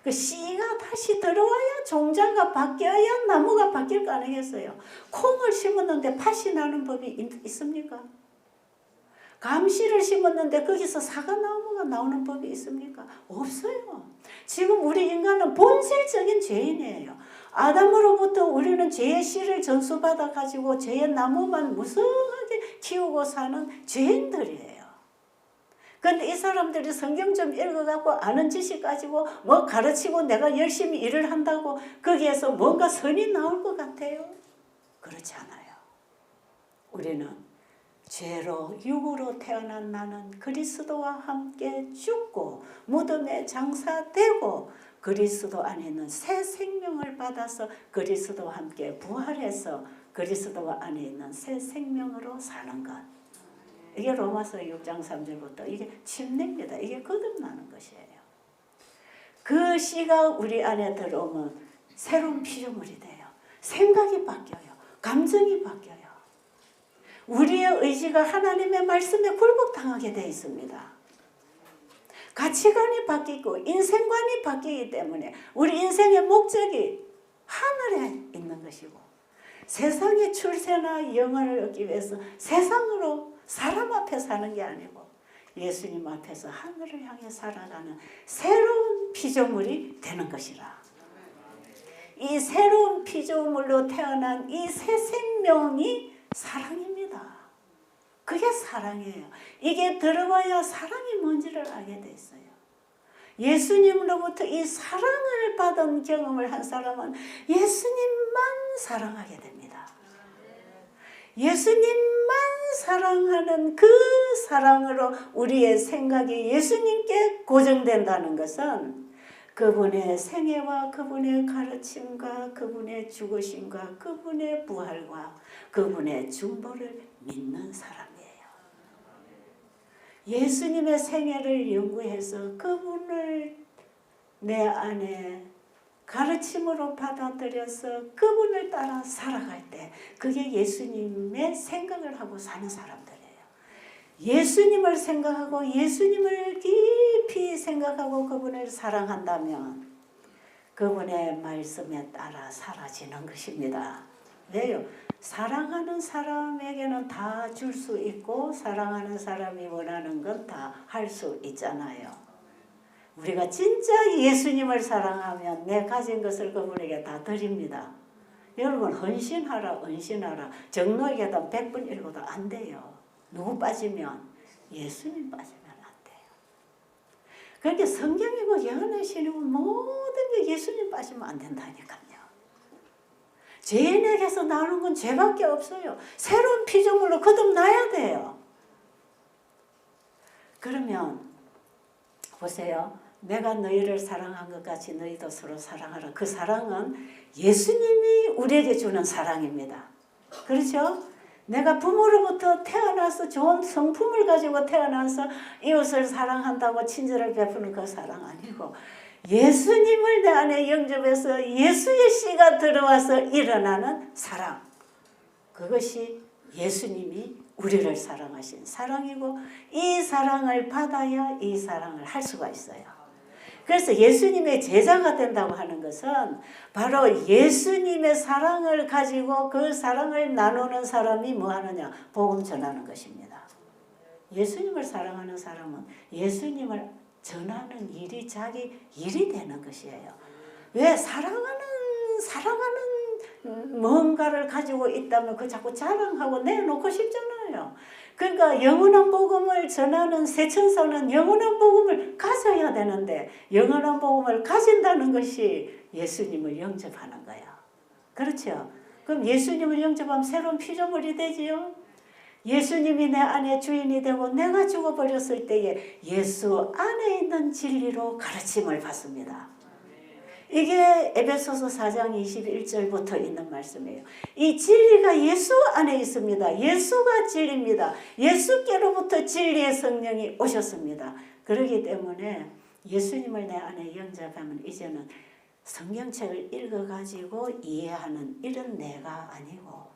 그 씨가 다시 들어와야 종자가 바뀌어야 나무가 바뀔 거 아니겠어요? 콩을 심었는데 팥이 나는 법이 있습니까? 감시를 심었는데 거기서 사과나무가 나오는 법이 있습니까? 없어요. 지금 우리 인간은 본질적인 죄인이에요. 아담으로부터 우리는 죄의 씨를 전수받아 가지고 죄의 나무만 무성하게 키우고 사는 죄인들이에요. 근데 이 사람들이 성경 좀 읽어갖고 아는 지식 가지고 뭐 가르치고 내가 열심히 일을 한다고 거기에서 뭔가 선이 나올 것 같아요? 그렇지 않아요. 우리는 죄로 육으로 태어난 나는 그리스도와 함께 죽고 무덤에 장사되고 그리스도 안에 있는 새 생명을 받아서 그리스도와 함께 부활해서 그리스도 안에 있는 새 생명으로 사는 것. 이게 로마서 6장 3절부터 이게 침례입니다. 이게 거듭나는 것이에요. 그 씨가 우리 안에 들어오면 새로운 피조물이 돼요. 생각이 바뀌어요. 감정이 바뀌어요. 우리의 의지가 하나님의 말씀에 굴복당하게 되어 있습니다. 가치관이 바뀌고 인생관이 바뀌기 때문에 우리 인생의 목적이 하늘에 있는 것이고 세상의 출세나 영화를 얻기 위해서 세상으로 사람 앞에 사는 게 아니고 예수님 앞에서 하늘을 향해 살아가는 새로운 피조물이 되는 것이라. 이 새로운 피조물로 태어난 이 새 생명이 사랑입니다. 그게 사랑이에요. 이게 들어봐야 사랑이 뭔지를 알게 돼 있어요. 예수님으로부터 이 사랑을 받은 경험을 한 사람은 예수님만 사랑하게 됩니다. 예수님만 사랑하는 그 사랑으로 우리의 생각이 예수님께 고정된다는 것은 그분의 생애와 그분의 가르침과 그분의 죽으심과 그분의 부활과 그분의 중보를 믿는 사람이에요. 예수님의 생애를 연구해서 그분을 내 안에 가르침으로 받아들여서 그분을 따라 살아갈 때 그게 예수님의 생각을 하고 사는 사람들이에요. 예수님을 생각하고 예수님을 깊이 생각하고 그분을 사랑한다면 그분의 말씀에 따라 사라지는 것입니다. 왜요? 사랑하는 사람에게는 다 줄 수 있고 사랑하는 사람이 원하는 건 다 할 수 있잖아요. 우리가 진짜 예수님을 사랑하면 내 가진 것을 그분에게 다 드립니다. 여러분 헌신하라 헌신하라 정로에게도 100번 읽어도 안 돼요. 누구 빠지면? 예수님 빠지면 안 돼요. 그러니까 성경이고 예언의 신이고 모든 게 예수님 빠지면 안 된다니까요. 죄인에게서 나오는 건 죄밖에 없어요. 새로운 피조물로 거듭나야 돼요. 그러면 보세요. 내가 너희를 사랑한 것 같이 너희도 서로 사랑하라. 그 사랑은 예수님이 우리에게 주는 사랑입니다. 그렇죠? 내가 부모로부터 태어나서 좋은 성품을 가지고 태어나서 이웃을 사랑한다고 친절을 베푸는 그 사랑 아니고 예수님을 내 안에 영접해서 예수의 씨가 들어와서 일어나는 사랑. 그것이 예수님이 우리를 사랑하신 사랑이고 이 사랑을 받아야 이 사랑을 할 수가 있어요. 그래서 예수님의 제자가 된다고 하는 것은 바로 예수님의 사랑을 가지고 그 사랑을 나누는 사람이 뭐 하느냐? 복음 전하는 것입니다. 예수님을 사랑하는 사람은 예수님을 전하는 일이 자기 일이 되는 것이에요. 왜? 사랑하는 뭔가를 가지고 있다면 그 자꾸 자랑하고 내놓고 싶잖아요. 그러니까 영원한 복음을 전하는 새천사는 영원한 복음을 가져야 되는데 영원한 복음을 가진다는 것이 예수님을 영접하는 거예요. 그렇죠? 그럼 예수님을 영접하면 새로운 피조물이 되지요. 예수님이 내 안에 주인이 되고 내가 죽어버렸을 때에 예수 안에 있는 진리로 가르침을 받습니다. 이게 에베소서 4장 21절부터 있는 말씀이에요. 이 진리가 예수 안에 있습니다. 예수가 진리입니다. 예수께로부터 진리의 성령이 오셨습니다. 그렇기 때문에 예수님을 내 안에 영접하면 이제는 성경책을 읽어가지고 이해하는 이런 내가 아니고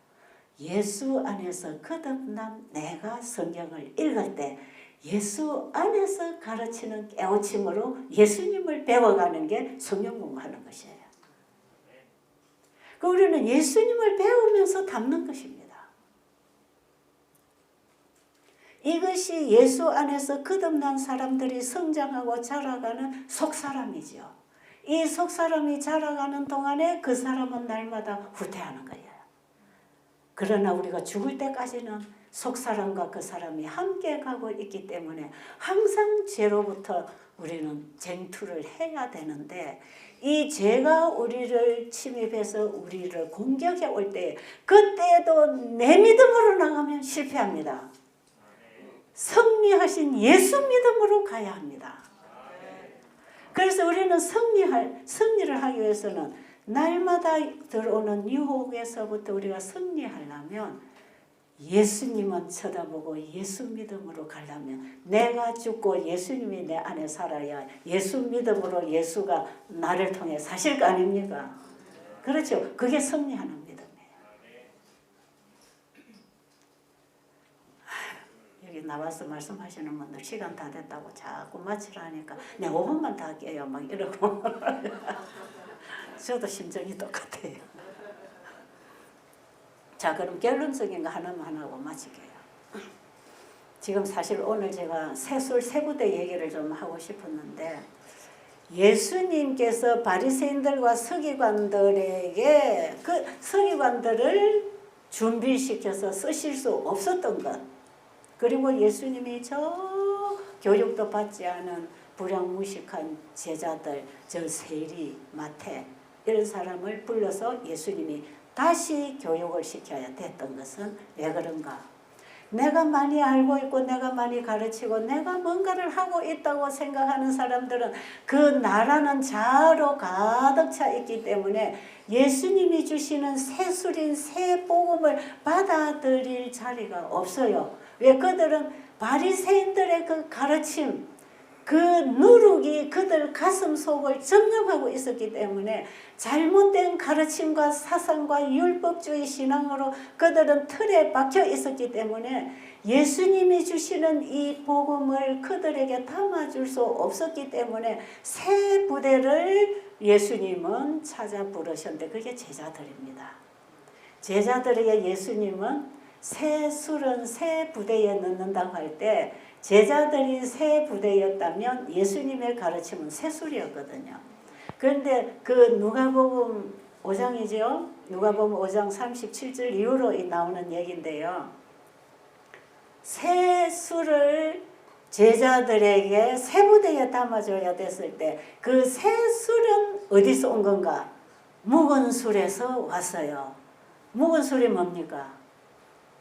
예수 안에서 거듭난 내가 성경을 읽을 때 예수 안에서 가르치는 깨우침으로 예수님을 배워가는 게 성경 공부하는 것이에요. 우리는 예수님을 배우면서 닮는 것입니다. 이것이 예수 안에서 거듭난 사람들이 성장하고 자라가는 속사람이죠. 이 속사람이 자라가는 동안에 그 사람은 날마다 후퇴하는 거예요. 그러나 우리가 죽을 때까지는 속사람과 그 사람이 함께 가고 있기 때문에 항상 죄로부터 우리는 쟁투를 해야 되는데, 이 죄가 우리를 침입해서 우리를 공격해 올 때, 그때도 내 믿음으로 나가면 실패합니다. 승리하신 예수 믿음으로 가야 합니다. 그래서 우리는 승리를 하기 위해서는 날마다 들어오는 유혹에서부터 우리가 승리하려면 예수님은 쳐다보고 예수 믿음으로 가려면 내가 죽고 예수님이 내 안에 살아야 예수 믿음으로 예수가 나를 통해 사실 거 아닙니까? 그렇죠. 그게 승리하는 믿음이에요. 여기 나와서 말씀하시는 분들 시간 다 됐다고 자꾸 마치라니까 내가 5분만 더 할게요 막 이러고 저도 심정이 똑같아요. 자, 그럼 결론적인 거 하나만 하고 마칠게요. 지금 사실 오늘 제가 세술 세부대 얘기를 좀 하고 싶었는데, 예수님께서 바리새인들과 서기관들에게 그 서기관들을 준비시켜서 쓰실 수 없었던 것, 그리고 예수님이 저 교육도 받지 않은 불량무식한 제자들, 저 세리, 마태 이런 사람을 불러서 예수님이 다시 교육을 시켜야 됐던 것은 왜 그런가? 내가 많이 알고 있고 내가 많이 가르치고 내가 뭔가를 하고 있다고 생각하는 사람들은 그 나라는 자아로 가득 차 있기 때문에 예수님이 주시는 세술인 새 복음을 받아들일 자리가 없어요. 왜? 그들은 바리새인들의 그 가르침, 그 누룩이 그들 가슴 속을 점령하고 있었기 때문에 잘못된 가르침과 사상과 율법주의 신앙으로 그들은 틀에 박혀 있었기 때문에 예수님이 주시는 이 복음을 그들에게 담아줄 수 없었기 때문에 새 부대를 예수님은 찾아 부르셨는데 그게 제자들입니다. 제자들에게 예수님은 새 술은 새 부대에 넣는다고 할 때 제자들이 새 부대였다면 예수님의 가르침은 새 술이었거든요. 그런데 그 누가복음 5장이죠. 누가복음 5장 37절 이후로 나오는 얘기인데요. 새 술을 제자들에게 새 부대에 담아줘야 됐을 때 그 새 술은 어디서 온 건가? 묵은 술에서 왔어요. 묵은 술이 뭡니까?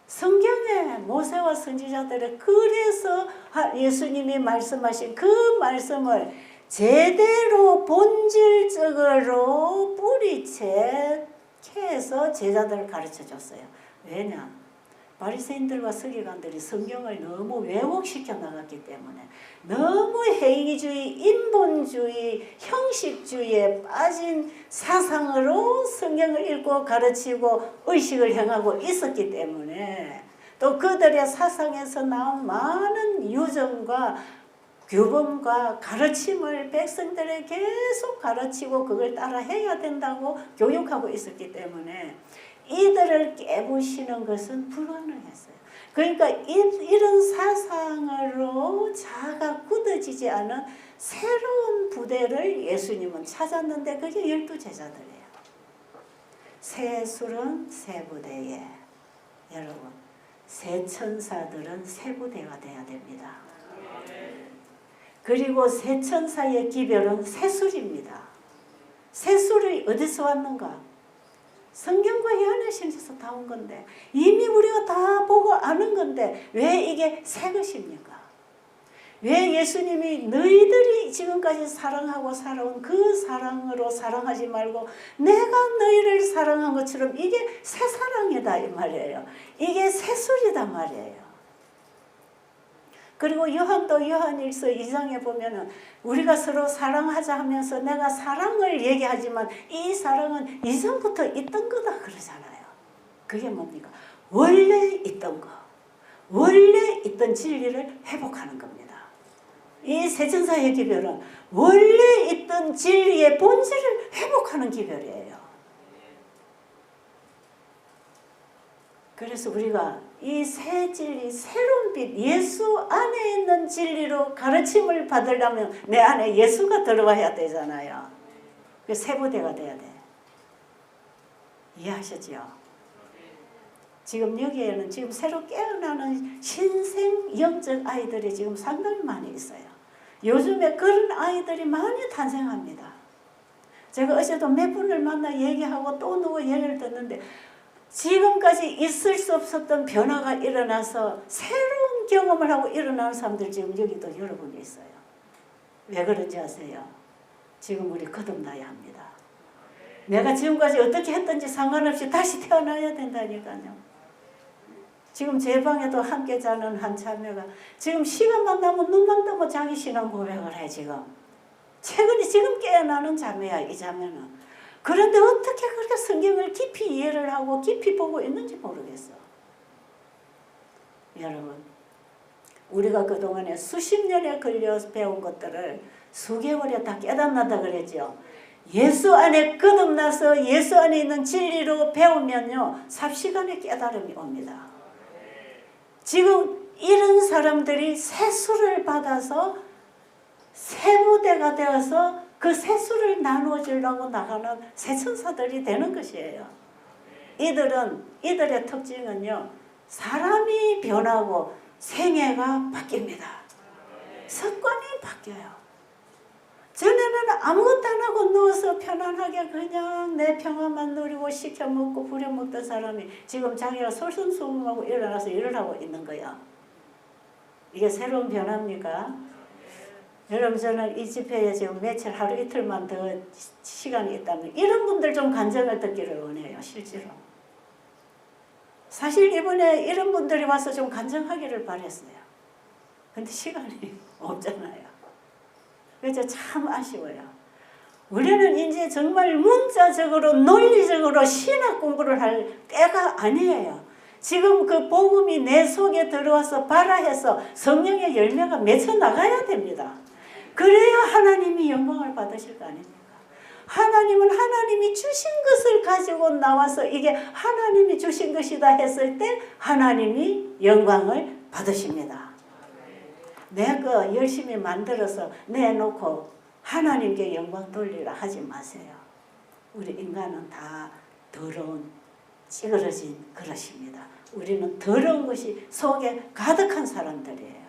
성경에 모세와 선지자들의 그래서 예수님이 말씀하신 그 말씀을 제대로 본질적으로 뿌리채 캐서 제자들을 가르쳐 줬어요. 왜냐? 바리새인들과 서기관들이 성경을 너무 왜곡시켜 나갔기 때문에 너무 행위주의, 인본주의, 형식주의에 빠진 사상으로 성경을 읽고 가르치고 의식을 행하고 있었기 때문에 또 그들의 사상에서 나온 많은 유전과 규범과 가르침을 백성들에 계속 가르치고 그걸 따라 해야 된다고 교육하고 있었기 때문에 이들을 깨부시는 것은 불가능했어요. 그러니까 이런 사상으로 자아가 굳어지지 않은 새로운 부대를 예수님은 찾았는데 그게 12제자들이에요. 새 술은 새 부대에, 여러분 새 천사들은 새 부대가 돼야 됩니다. 그리고 새 천사의 기별은 새 술입니다. 새 술이 어디서 왔는가? 성경과 예언하신에서 다 온 건데 이미 우리가 다 보고 아는 건데 왜 이게 새 것입니까? 왜 예수님이 너희들이 지금까지 사랑하고 살아온 그 사랑으로 사랑하지 말고 내가 너희를 사랑한 것처럼 이게 새 사랑이다 이 말이에요. 이게 새 술이다 말이에요. 그리고 요한도 요한일서 2장에 보면은 우리가 서로 사랑하자 하면서 내가 사랑을 얘기하지만 이 사랑은 이전부터 있던 거다 그러잖아요. 그게 뭡니까? 원래 있던 거, 원래 있던 진리를 회복하는 겁니다. 이 세천사의 기별은 원래 있던 진리의 본질을 회복하는 기별이에요. 그래서 우리가 이 새 진리, 새로운 빛, 예수 안에 있는 진리로 가르침을 받으려면 내 안에 예수가 들어와야 되잖아요. 그 세부대가 돼야 돼. 이해하셨죠? 지금 여기에는 지금 새로 깨어나는 신생 영적 아이들이 지금 상당히 많이 있어요. 요즘에 그런 아이들이 많이 탄생합니다. 제가 어제도 몇 분을 만나 얘기하고 또 누구 얘기를 듣는데 지금까지 있을 수 없었던 변화가 일어나서 새로운 경험을 하고 일어나는 사람들 지금 여기도 여러분이 있어요. 왜 그런지 아세요? 지금 우리 거듭나야 합니다. 내가 지금까지 어떻게 했든지 상관없이 다시 태어나야 된다니까요. 지금 제 방에도 함께 자는 한 자매가 지금 시간만 나면 눈만 뜨면 자기 신앙 고백을 해 지금. 최근에 지금 깨어나는 자매야 이 자매는. 그런데 어떻게 그렇게 성경을 깊이 이해를 하고 깊이 보고 있는지 모르겠어. 여러분, 우리가 그동안에 수십 년에 걸려 배운 것들을 수개월에 다 깨닫는다 그랬죠. 예수 안에 거듭나서 예수 안에 있는 진리로 배우면요 삽시간에 깨달음이 옵니다. 지금 이런 사람들이 세수를 받아서 세부대가 되어서 그 세수를 나누어 주려고 나가는 세천사들이 되는 것이에요. 이들의 특징은요 사람이 변하고 생애가 바뀝니다. 습관이 바뀌어요. 전에는 아무것도 안 하고 누워서 편안하게 그냥 내 평화만 누리고 시켜먹고 부려먹던 사람이 지금 자기가 솔선수범하고 일어나서 일을 하고 있는 거야. 이게 새로운 변화입니까? 여러분 저는 이 집회에 지금 며칠 하루 이틀만 더 시간이 있다면 이런 분들 좀 간증을 듣기를 원해요. 실제로. 사실 이번에 이런 분들이 와서 좀 간증하기를 바랬어요. 근데 시간이 없잖아요. 그래서 참 아쉬워요. 우리는 이제 정말 문자적으로 논리적으로 신학 공부를 할 때가 아니에요. 지금 그 복음이 내 속에 들어와서 발화해서 성령의 열매가 맺혀 나가야 됩니다. 그래야 하나님이 영광을 받으실 거 아닙니까? 하나님은 하나님이 주신 것을 가지고 나와서 이게 하나님이 주신 것이다 했을 때 하나님이 영광을 받으십니다. 내가 열심히 만들어서 내놓고 하나님께 영광 돌리라 하지 마세요. 우리 인간은 다 더러운 찌그러진 그릇입니다. 우리는 더러운 것이 속에 가득한 사람들이에요.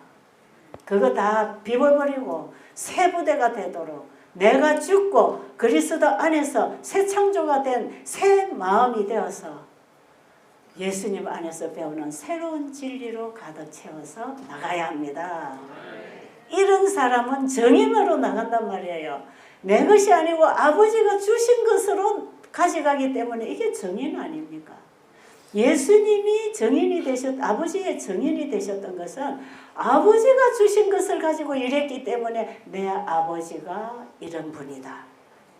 그거 다 비워버리고 새 부대가 되도록 내가 죽고 그리스도 안에서 새 창조가 된 새 마음이 되어서 예수님 안에서 배우는 새로운 진리로 가득 채워서 나가야 합니다. 이런 사람은 정인으로 나간단 말이에요. 내 것이 아니고 아버지가 주신 것으로 가져가기 때문에 이게 정인 아닙니까? 예수님이 정인이 아버지의 정인이 되셨던 것은 아버지가 주신 것을 가지고 일했기 때문에 내 아버지가 이런 분이다.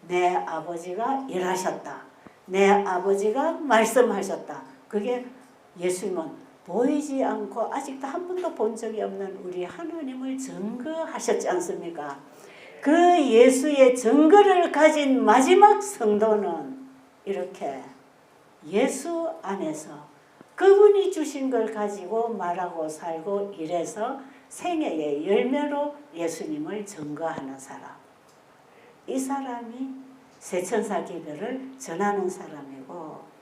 내 아버지가 일하셨다. 내 아버지가 말씀하셨다. 그게 예수님은 보이지 않고 아직도 한 번도 본 적이 없는 우리 하나님을 증거하셨지 않습니까? 그 예수의 증거를 가진 마지막 성도는 이렇게 예수 안에서 그분이 주신 걸 가지고 말하고 살고 이래서 생애의 열매로 예수님을 증거하는 사람. 이 사람이 세천사 기별을 전하는 사람이고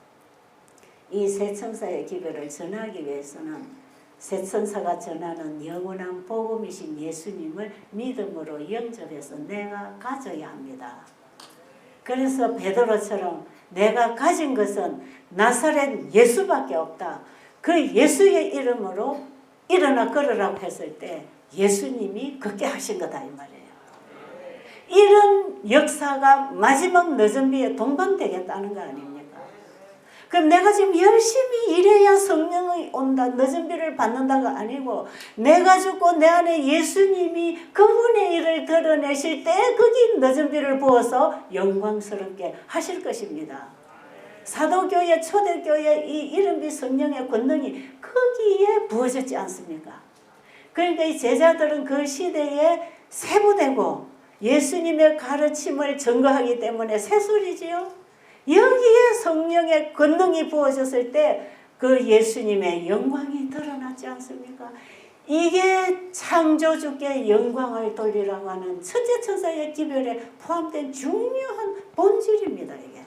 이 세천사의 기별을 전하기 위해서는 세천사가 전하는 영원한 복음이신 예수님을 믿음으로 영접해서 내가 가져야 합니다. 그래서 베드로처럼 내가 가진 것은 나사렛 예수밖에 없다. 그 예수의 이름으로 일어나 걸으라고 했을 때 예수님이 걷게 하신 거다 이 말이에요. 이런 역사가 마지막 늦은비에 동반되겠다는 거 아닙니까? 그럼 내가 지금 열심히 일해야 성령이 온다, 늦은비를 받는다가 아니고 내가 죽고 내 안에 예수님이 그분의 일을 드러내실 때 거기 늦은비를 부어서 영광스럽게 하실 것입니다. 사도교회, 초대교회 이 이른비 성령의 권능이 거기에 부어졌지 않습니까? 그러니까 이 제자들은 그 시대에 세부되고 예수님의 가르침을 증거하기 때문에 새소리지요. 여기에 성령의 권능이 부어졌을 때 그 예수님의 영광이 드러났지 않습니까? 이게 창조주께 영광을 돌리라고 하는 천재 천사의 기별에 포함된 중요한 본질입니다. 이게.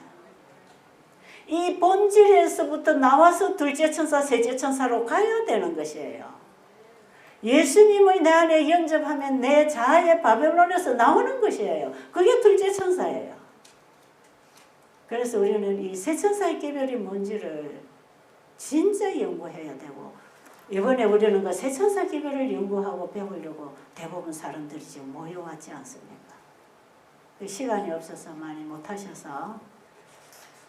이 본질에서부터 나와서 둘째 천사, 셋째 천사로 가야 되는 것이에요. 예수님을 내 안에 영접하면 내 자아의 바벨론에서 나오는 것이에요. 그게 둘째 천사예요. 그래서 우리는 이 세 천사의 기별이 뭔지를 진짜 연구해야 되고, 이번에 우리는 그 세 천사 기별을 연구하고 배우려고 대부분 사람들이 지금 모여왔지 않습니까? 시간이 없어서 많이 못하셔서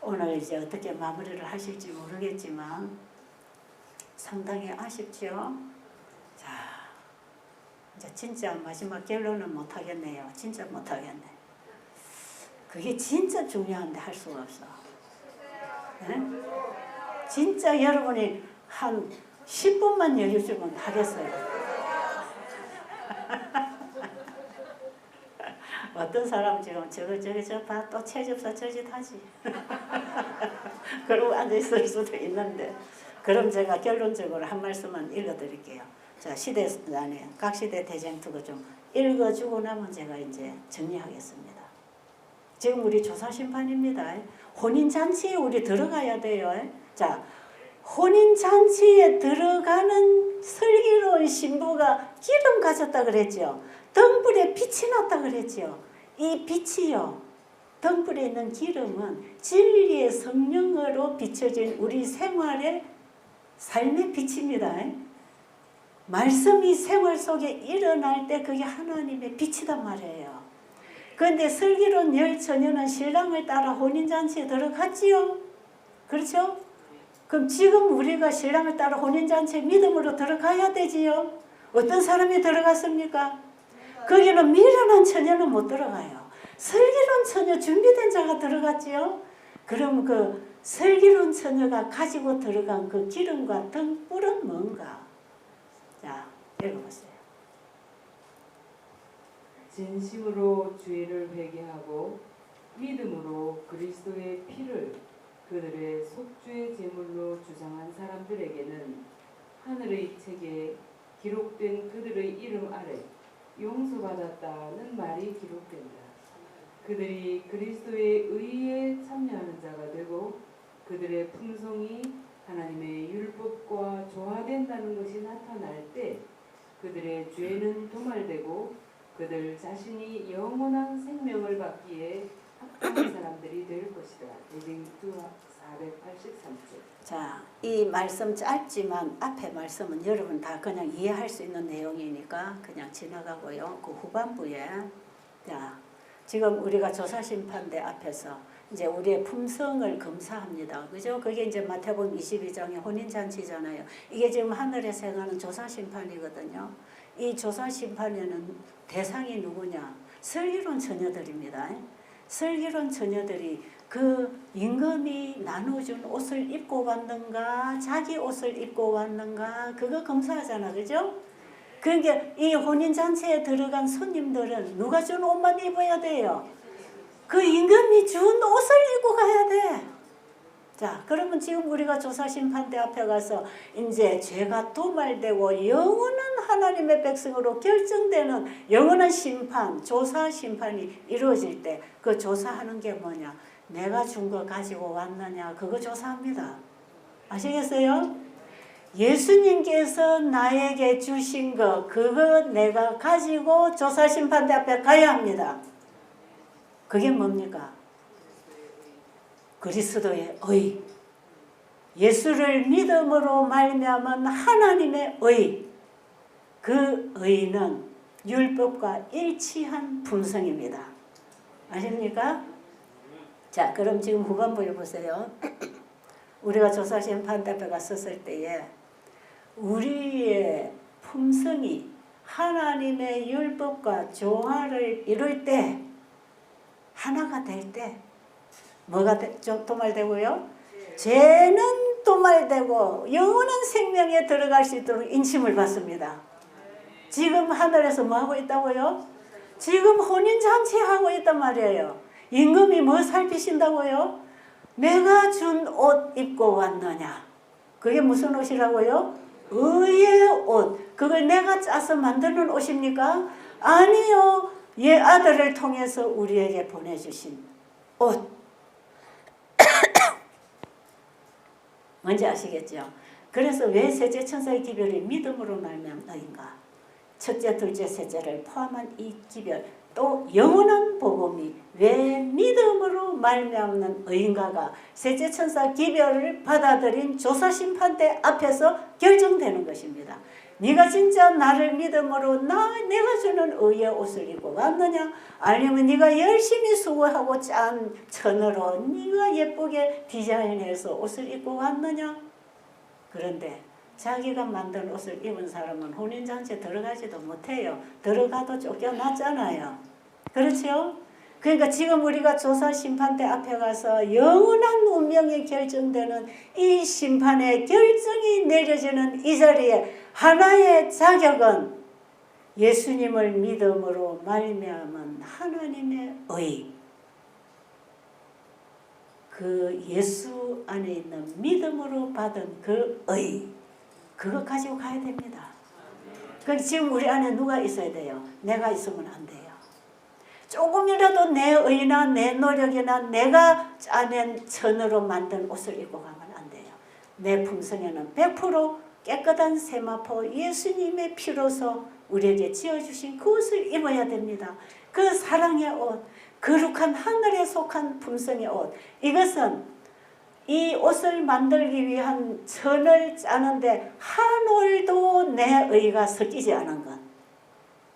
오늘 이제 어떻게 마무리를 하실지 모르겠지만 상당히 아쉽죠? 자, 이제 진짜 마지막 결론은 못하겠네요. 진짜 못하겠네. 그게 진짜 중요한데 할 수가 없어. 네? 진짜 여러분이 한 10분만 여유 주면 하겠어요. 어떤 사람 지금 저거 봐, 또 채집사 저짓 하지. 그러고 앉아있을 수도 있는데, 그럼 제가 결론적으로 한 말씀만 읽어드릴게요. 자, 각 시대 대쟁투가 좀 읽어주고 나면 제가 이제 정리하겠습니다. 지금 우리 조사심판입니다. 혼인잔치에 우리 들어가야 돼요. 자, 혼인잔치에 들어가는 슬기로운 신부가 기름 가졌다 그랬죠. 등불에 빛이 났다 그랬죠. 이 빛이요, 등불에 있는 기름은 진리의 성령으로 비춰진 우리 생활의 삶의 빛입니다. 말씀이 생활 속에 일어날 때 그게 하나님의 빛이단 말이에요. 그런데 슬기로운 열 처녀는 신랑을 따라 혼인잔치에 들어갔지요. 그렇죠? 그럼 지금 우리가 신랑을 따라 혼인잔치에 믿음으로 들어가야 되지요. 어떤 사람이 들어갔습니까? 거기는 미련한 처녀는 못 들어가요. 슬기로운 처녀, 준비된 자가 들어갔지요. 그럼 그 슬기로운 처녀가 가지고 들어간 그 기름과 등불은 뭔가? 자, 읽어보세요. 진심으로 주의를 회개하고 믿음으로 그리스도의 피를 그들의 속죄의 제물로 주장한 사람들에게는 하늘의 책에 기록된 그들의 이름 아래 용서받았다는 말이 기록된다. 그들이 그리스도의 의에 참여하는 자가 되고 그들의 품성이 하나님의 율법과 조화된다는 것이 나타날 때 그들의 죄는 도말되고 그들 자신이 영원한 생명을 받기에 합당한 사람들이 될 것이다. 대쟁투 483쪽. 자, 이 말씀 짧지만 앞에 말씀은 여러분 다 그냥 이해할 수 있는 내용이니까 그냥 지나가고요. 그 후반부에 자, 지금 우리가 조사심판대 앞에서 이제 우리의 품성을 검사합니다. 그죠? 그게 이제 마태복음 22장의 혼인잔치잖아요. 이게 지금 하늘에서 행하는 조사심판이거든요. 이 조사심판에는 대상이 누구냐? 슬기로운 처녀들입니다. 슬기로운 처녀들이 그 임금이 나눠준 옷을 입고 왔는가, 자기 옷을 입고 왔는가, 그거 검사하잖아. 그죠? 그러니까 이 혼인잔치에 들어간 손님들은 누가 준 옷만 입어야 돼요. 그 임금이 준 옷을 입고 가야 돼. 자, 그러면 지금 우리가 조사심판대 앞에 가서 이제 죄가 도말되고 영원한 하나님의 백성으로 결정되는 영원한 심판, 조사심판이 이루어질 때 그 조사하는 게 뭐냐? 내가 준 거 가지고 왔느냐? 그거 조사합니다. 아시겠어요? 예수님께서 나에게 주신 거 그거 내가 가지고 조사심판대 앞에 가야 합니다. 그게 뭡니까? 그리스도의 의, 예수를 믿음으로 말미암은 하나님의 의, 그 의는 율법과 일치한 품성입니다. 아십니까? 자, 그럼 지금 후반부를 보세요. 우리가 조사심판대 앞에 갔었을 때에 우리의 품성이 하나님의 율법과 조화를 이룰 때, 하나가 될 때 뭐가 도말되고요? 죄는 도말되고 영원한 생명에 들어갈 수 있도록 인침을 받습니다. 지금 하늘에서 뭐하고 있다고요? 지금 혼인잔치 하고 있단 말이에요. 임금이 뭐 살피신다고요? 내가 준 옷 입고 왔느냐? 그게 무슨 옷이라고요? 의의 옷. 그걸 내가 짜서 만드는 옷입니까? 아니요. 예 아들을 통해서 우리에게 보내주신 옷. 뭔지 아시겠죠? 그래서 왜 셋째 천사의 기별이 믿음으로 말미암는가? 첫째, 둘째, 셋째를 포함한 이 기별, 또 영원한 복음이 왜 믿음으로 말미암는 의인가가 셋째 천사 기별을 받아들인 조사심판대 앞에서 결정되는 것입니다. 네가 진짜 나를 믿음으로 내가 주는 의의 옷을 입고 왔느냐? 아니면 네가 열심히 수고하고 짠 천으로 네가 예쁘게 디자인해서 옷을 입고 왔느냐? 그런데 자기가 만든 옷을 입은 사람은 혼인잔치에 들어가지도 못해요. 들어가도 쫓겨났잖아요. 그렇죠? 그러니까 지금 우리가 조사심판대 앞에 가서 영원한 운명이 결정되는 이 심판의 결정이 내려지는 이 자리에 하나의 자격은 예수님을 믿음으로 말미암은 하나님의 의. 그 예수 안에 있는 믿음으로 받은 그 의. 그거 가지고 가야 됩니다. 그러니까 지금 우리 안에 누가 있어야 돼요? 내가 있으면 안 돼요. 조금이라도 내 의나 내 노력이나 내가 짜낸 천으로 만든 옷을 입고 가면 안 돼요. 내 품성에는 100% 깨끗한 세마포 예수님의 피로서 우리에게 지어주신 그 옷을 입어야 됩니다. 그 사랑의 옷, 거룩한 하늘에 속한 품성의 옷. 이것은 이 옷을 만들기 위한 천을 짜는데 한 올도 내 의가 섞이지 않은 것.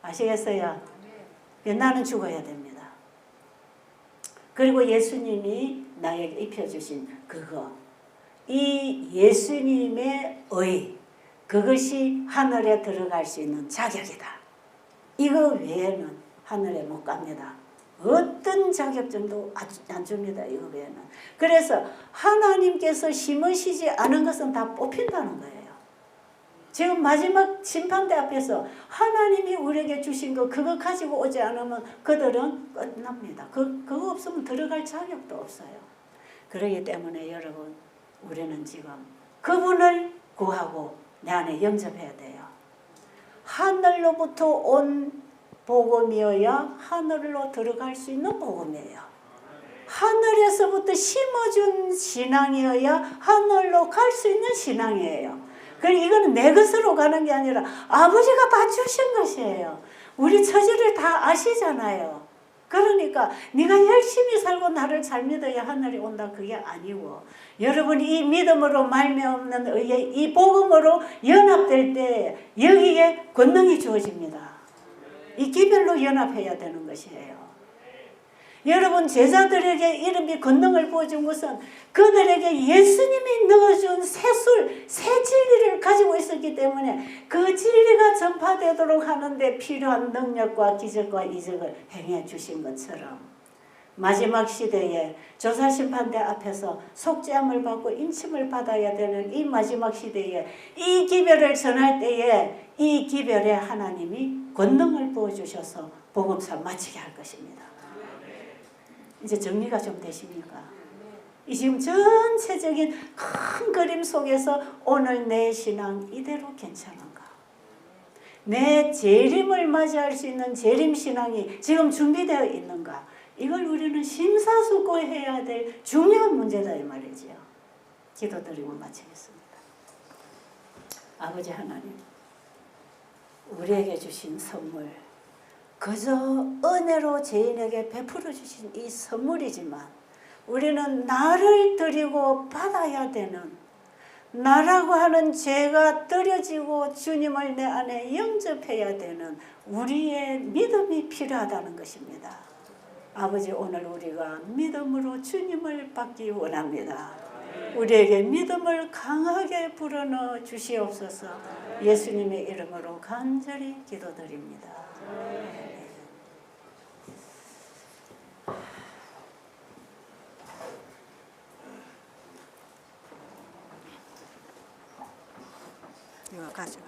아시겠어요? 나는 죽어야 됩니다. 그리고 예수님이 나에게 입혀주신 그거. 이 예수님의 의. 그것이 하늘에 들어갈 수 있는 자격이다. 이거 외에는 하늘에 못 갑니다. 어떤 자격증도 안 줍니다. 이거 외에는. 그래서 하나님께서 심으시지 않은 것은 다 뽑힌다는 거예요. 지금 마지막 심판대 앞에서 하나님이 우리에게 주신 거 그거 가지고 오지 않으면 그들은 끝납니다. 그거 없으면 들어갈 자격도 없어요. 그렇기 때문에 여러분 우리는 지금 그분을 구하고 내 안에 영접해야 돼요. 하늘로부터 온 복음이어야 하늘로 들어갈 수 있는 복음이에요. 하늘에서부터 심어준 신앙이어야 하늘로 갈 수 있는 신앙이에요. 그러니까 이거는 내 것으로 가는 게 아니라 아버지가 다 주신 것이에요. 우리 처지를 다 아시잖아요. 그러니까 네가 열심히 살고 나를 잘 믿어야 하늘이 온다 그게 아니고 여러분이 이 믿음으로 말미암는 의의 이 복음으로 연합될 때 여기에 권능이 주어집니다. 이 기별로 연합해야 되는 것이에요. 여러분 제자들에게 이름이 권능을 부어준 것은 그들에게 예수님이 넣어준 새술, 새 진리를 가지고 있었기 때문에 그 진리가 전파되도록 하는데 필요한 능력과 기적과 이적을 행해 주신 것처럼 마지막 시대에 조사심판대 앞에서 속죄함을 받고 인침을 받아야 되는 이 마지막 시대에 이 기별을 전할 때에 이 기별에 하나님이 권능을 부어주셔서 복음사 마치게 할 것입니다. 이제 정리가 좀 되십니까? 이 지금 전체적인 큰 그림 속에서 오늘 내 신앙 이대로 괜찮은가? 내 재림을 맞이할 수 있는 재림신앙이 지금 준비되어 있는가? 이걸 우리는 심사숙고해야 될 중요한 문제다 이 말이죠. 기도드리고 마치겠습니다. 아버지 하나님, 우리에게 주신 선물 그저 은혜로 죄인에게 베풀어 주신 이 선물이지만 우리는 나를 드리고 받아야 되는 나라고 하는 죄가 드려지고 주님을 내 안에 영접해야 되는 우리의 믿음이 필요하다는 것입니다. 아버지 오늘 우리가 믿음으로 주님을 받기 원합니다. 우리에게 믿음을 강하게 불어넣어 주시옵소서. 예수님의 이름으로 간절히 기도드립니다. 이거 가져가.